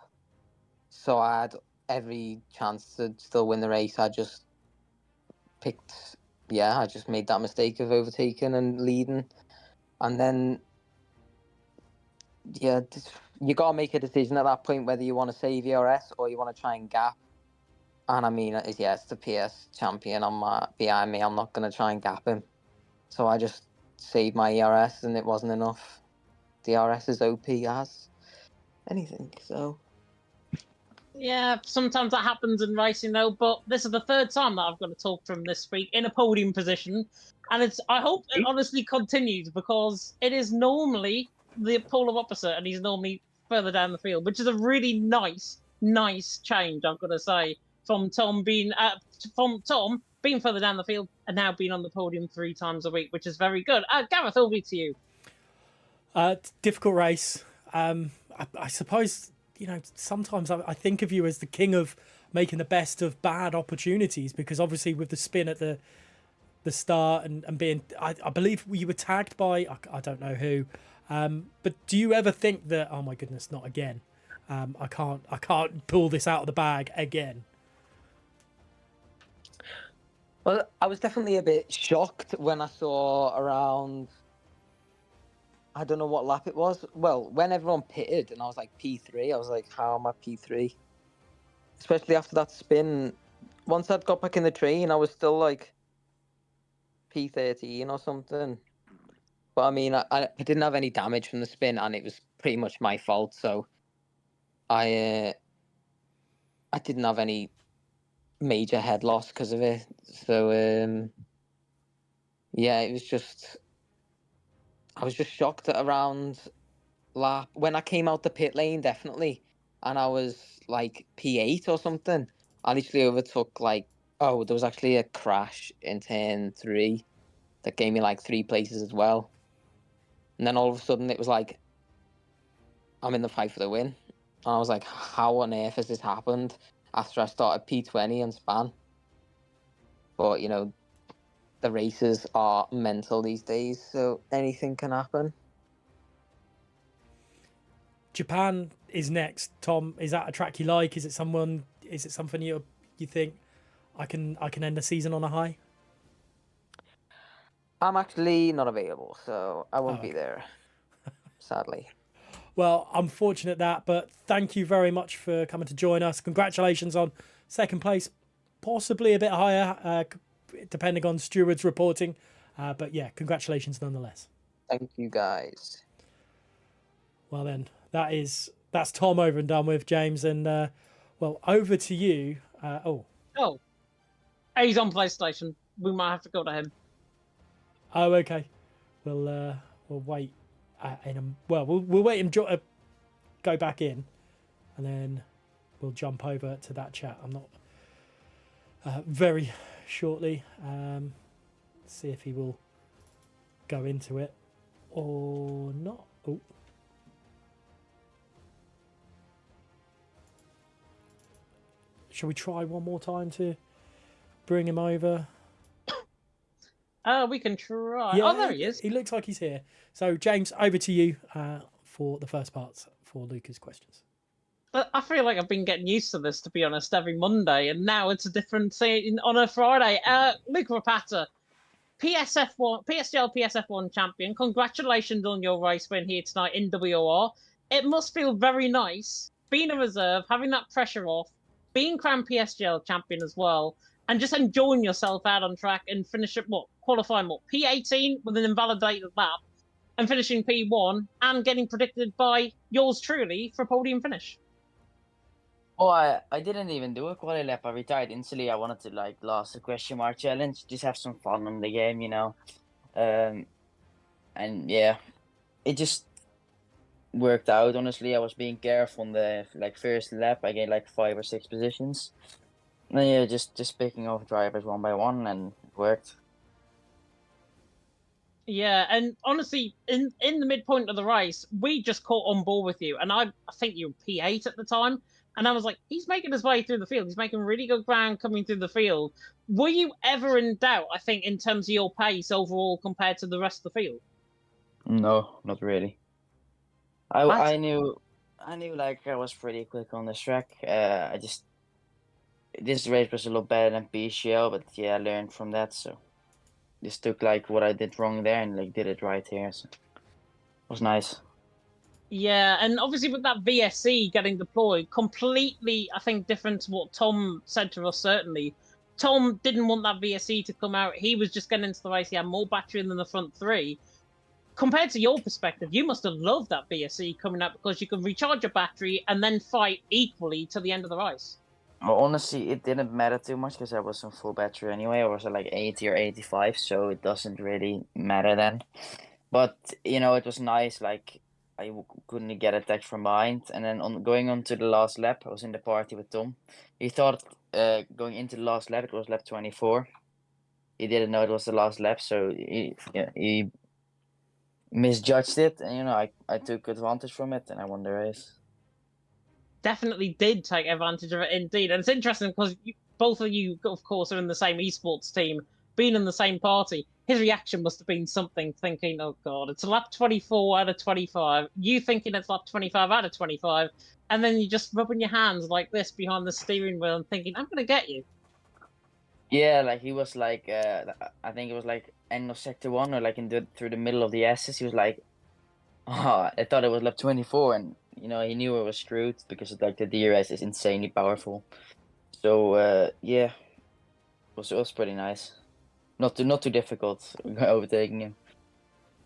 so I had every chance to still win the race. I just made that mistake of overtaking and leading, and then you got to make a decision at that point whether you want to save ERS or you want to try and gap. And I mean, it's the PS champion behind me. I'm not going to try and gap him. So I just saved my ERS, and it wasn't enough. The ERS is OP as anything, so... Yeah, sometimes that happens in racing, though. But this is the third time that I've got to talk to him this week in a podium position, and I hope it honestly continues, because it is normally the polar opposite, and he's normally further down the field, which is a really nice change, I've got to say, from Tom being further down the field and now being on the podium 3 times a week, which is very good. Gareth, over to you. Difficult race. I suppose, sometimes I think of you as the king of making the best of bad opportunities, because obviously with the spin at the start and being, I believe you were tagged by, I don't know who, but do you ever think that, oh my goodness, not again? I can't pull this out of the bag again. Well, I was definitely a bit shocked when I saw around... I don't know what lap it was. Well, when everyone pitted and I was like P3, I was like, how am I P3? Especially after that spin. Once I'd got back in the train, I was still like P13 or something. But I mean, I didn't have any damage from the spin, and it was pretty much my fault. So I didn't have any major head loss because of it. So yeah, it was just... I was just shocked at around lap when I came out the pit lane, definitely, and I was like P8 or something. I literally overtook there was actually a crash in turn 3 that gave me like 3 places as well, and then all of a sudden it was like I'm in the fight for the win, and I was like, how on earth has this happened after I started P20 and span? But the races are mental these days, so anything can happen. Japan is next. Tom, is that a track you like? Is it something you think I can end the season on a high? I'm actually not available, so I won't Oh, be okay. there, sadly. Well, unfortunate that, but thank you very much for coming to join us. Congratulations on second place, possibly a bit higher, depending on stewards reporting. But yeah, congratulations nonetheless. Thank you, guys. Well then, that's Tom over and done with, James, and well, over to you. Oh, he's on PlayStation. We might have to go to him. Oh, okay. We'll wait. We'll wait him go back in, and then we'll jump over to that chat. I'm not very shortly. See if he will go into it or not. Oh. Shall we try one more time to bring him over? We can try. Yeah, Oh, there he is. He looks like he's here. So, James, over to you for the first parts for Luca's questions. I feel like I've been getting used to this, to be honest, every Monday, and now it's a different thing on a Friday. Luca Rapata, PSGL PSF1 champion. Congratulations on your race win here tonight in WOR. It must feel very nice being a reserve, having that pressure off, being crowned PSGL champion as well, and just enjoying yourself out on track and qualifying P18 with an invalidated lap, and finishing P1 and getting predicted by yours truly for a podium finish. Oh, I didn't even do a quali lap. I retired instantly. I wanted to last the question mark challenge, just have some fun on the game, you know. And yeah, it just worked out. Honestly, I was being careful on the first lap. I gained 5 or 6 positions. And yeah, just picking off drivers one by one, and it worked. Yeah, and honestly, in the midpoint of the race, we just caught on board with you, and I think you were P8 at the time, and I was like, he's making his way through the field. He's making really good ground coming through the field. Were you ever in doubt, I think, in terms of your pace overall compared to the rest of the field? No, not really. I knew I was pretty quick on the track. This race was a lot better than PCL, but yeah, I learned from that. So just took what I did wrong there and did it right here. So it was nice. Yeah, and obviously with that VSC getting deployed, completely, I think, different to what Tom said to us, certainly. Tom didn't want that VSC to come out. He was just getting into the race. He had more battery than the front three. Compared to your perspective, you must have loved that VSC coming out because you can recharge your battery and then fight equally to the end of the race. Well, honestly, it didn't matter too much because I was on full battery anyway. I was at 80 or 85, so it doesn't really matter then. But, you know, it was nice. I couldn't get attacked from behind. And then going on to the last lap, I was in the party with Tom. He thought going into the last lap, it was lap 24. He didn't know it was the last lap, so he misjudged it. And, you know, I took advantage from it and I won the race. Definitely did take advantage of it, indeed. And it's interesting because both of you, of course, are in the same esports team, being in the same party. His reaction must have been something, thinking, oh God, it's lap 24 out of 25. You thinking it's lap 25 out of 25. And then you just rubbing your hands like this behind the steering wheel and thinking, I'm going to get you. Yeah, he was I think it was end of sector 1 or through the middle of the S's. He was like, oh, I thought it was lap 24, and you know he knew it was screwed because the DRS is insanely powerful. So yeah, it was pretty nice. Not too difficult overtaking him.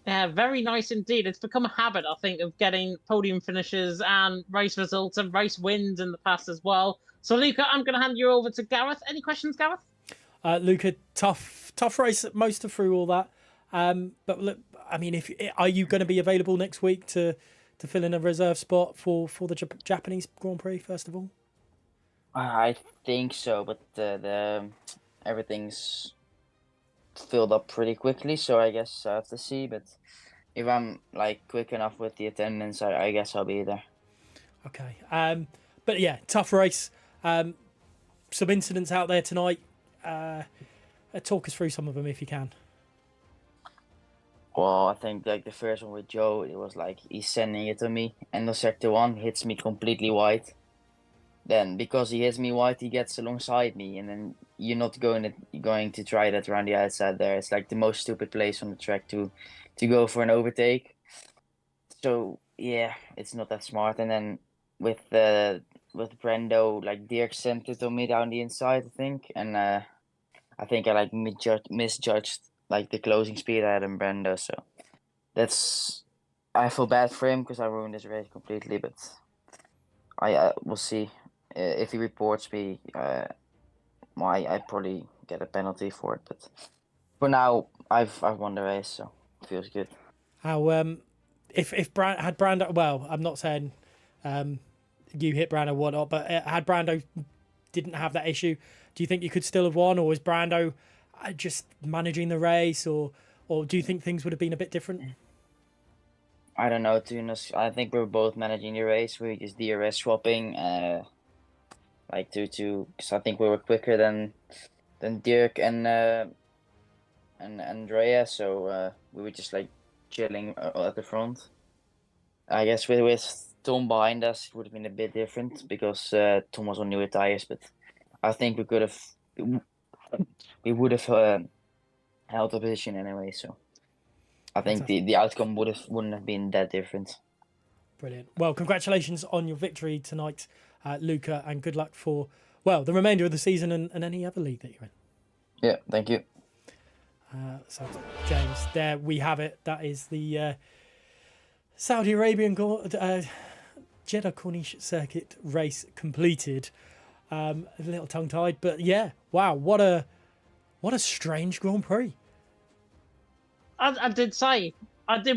Yeah, very nice indeed. It's become a habit, I think, of getting podium finishes and race results and race wins in the past as well. So, Luca, I'm going to hand you over to Gareth. Any questions, Gareth? Luca, tough race most of through all that. But look, I mean, are you going to be available next week to fill in a reserve spot for the Japanese Grand Prix first of all? I think so, but the everything's filled up pretty quickly, so I guess I have to see. But if I'm quick enough with the attendance, I guess I'll be there. Okay. But yeah, tough race. Some incidents out there tonight. Talk us through some of them if you can. Well, I think like the first one with Joe, it was like he's sending it to me, and the sector one hits me completely wide. Then because he hits me wide, he gets alongside me, and then you're not going to try that around the outside there. It's like the most stupid place on the track to go for an overtake. So yeah, it's not that smart. And then with Brendo, like Dirk sent it to me down the inside, I think, and I think I like misjudged like the closing speed I had in Brendo. So that's I feel bad for him because I ruined his race completely. But I will see if he reports me. I probably get a penalty for it. But for now, I've won the race, so it feels good. How if had Brando, well, I'm not saying you hit Brando or whatnot, but had Brando didn't have that issue, do you think you could still have won, or was Brando just managing the race, or do you think things would have been a bit different? I don't know, to be honest. I think we were both managing the race. We just DRS swapping, like because I think we were quicker than Dirk and Andrea, so we were just like chilling at the front. I guess with Tom behind us, it would have been a bit different because Tom was on newer tires, but I think we would have held the position anyway. So I think the outcome wouldn't have been that different. Brilliant. Well, congratulations on your victory tonight, Luca, and good luck for the remainder of the season and any other league that you're in. Yeah, thank you. So, James, there we have it. That is the Saudi Arabian Jeddah Corniche circuit race completed. A little tongue-tied, but yeah, wow, what a strange Grand Prix. I did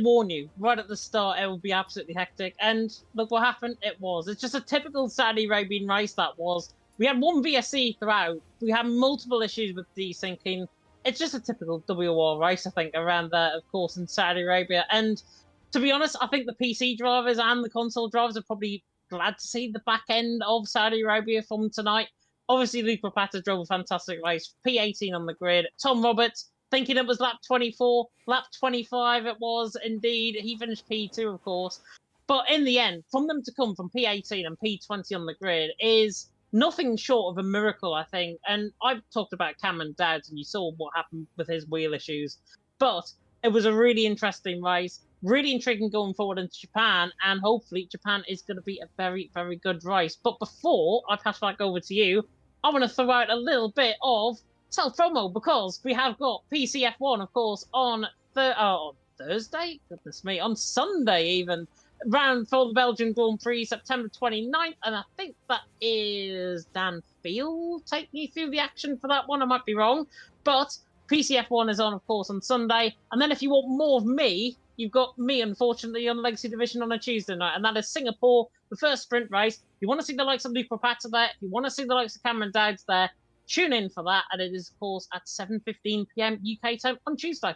warn you right at the start it would be absolutely hectic, and look what happened. It was. It's just a typical Saudi Arabian race. That was. We had one VSC throughout. We had multiple issues with desyncing. It's just a typical WOR race, I think, around there, of course, in Saudi Arabia. And to be honest, I think the PC drivers and the console drivers are probably glad to see the back end of Saudi Arabia from tonight. Obviously, Luke Rapata drove a fantastic race. P18 on the grid. Tom Roberts, thinking it was lap 24. Lap 25 it was, indeed. He finished P2, of course. But in the end, from them to come from P18 and P20 on the grid is nothing short of a miracle, I think. And I've talked about Cameron Dowds, and you saw what happened with his wheel issues. But it was a really interesting race, really intriguing going forward into Japan, and hopefully Japan is going to be a very, very good race. But before I pass back over to you, I want to throw out a little bit of self-promo, because we have got PCF1, of course, on Thursday? Goodness me, on Sunday even. Round for the Belgian Grand Prix, September 29th, and I think that is Dan Field taking you through the action for that one. I might be wrong, but PCF1 is on, of course, on Sunday. And then if you want more of me, you've got me, unfortunately, on Legacy Division on a Tuesday night, and that is Singapore, the first sprint race. If you want to see the likes of Luke Rapata there, if you want to see the likes of Cameron Dowds there, tune in for that, and it is, of course, at 7:15 p.m. UK time on Tuesday.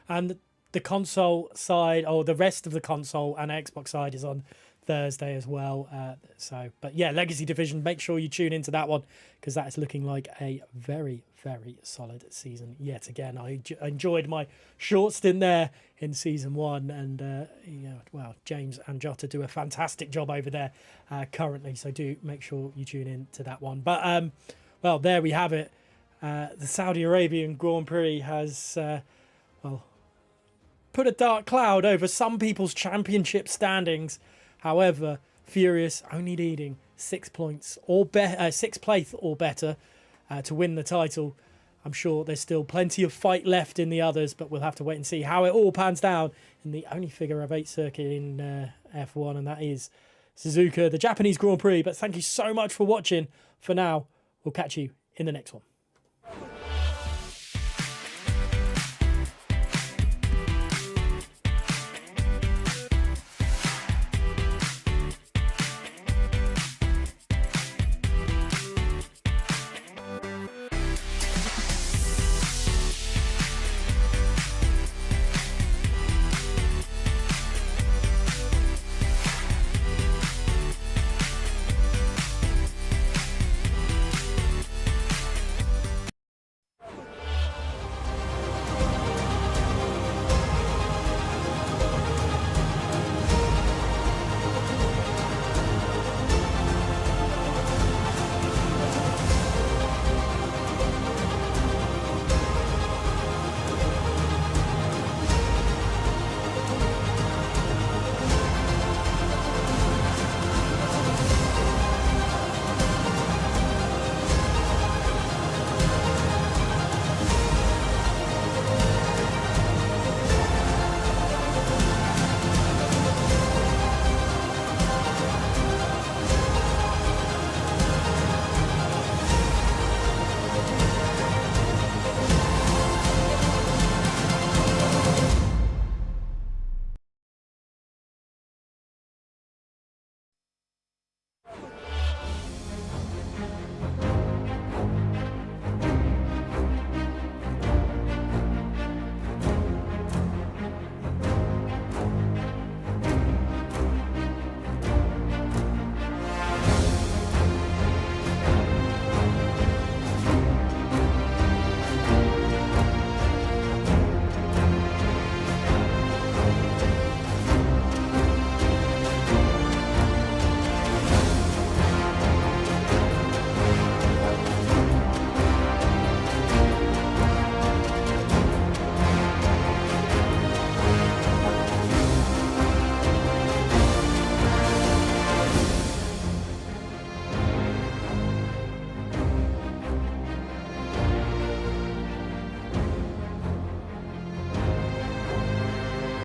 And the console side, or the rest of the console and Xbox side, is on Thursday as well. But yeah, Legacy Division, make sure you tune into that one, because that is looking like a very, very solid season yet again. I enjoyed my short stint there in season one, and James and Jota do a fantastic job over there currently, so do make sure you tune in to that one. But there we have it. The Saudi Arabian Grand Prix has put a dark cloud over some people's championship standings. However, Furious only needing 6 points or 6th place or better to win the title. I'm sure there's still plenty of fight left in the others, but we'll have to wait and see how it all pans down in the only figure of 8 circuit in F1, and that is Suzuka, the Japanese Grand Prix. But thank you so much for watching. For now, we'll catch you in the next one.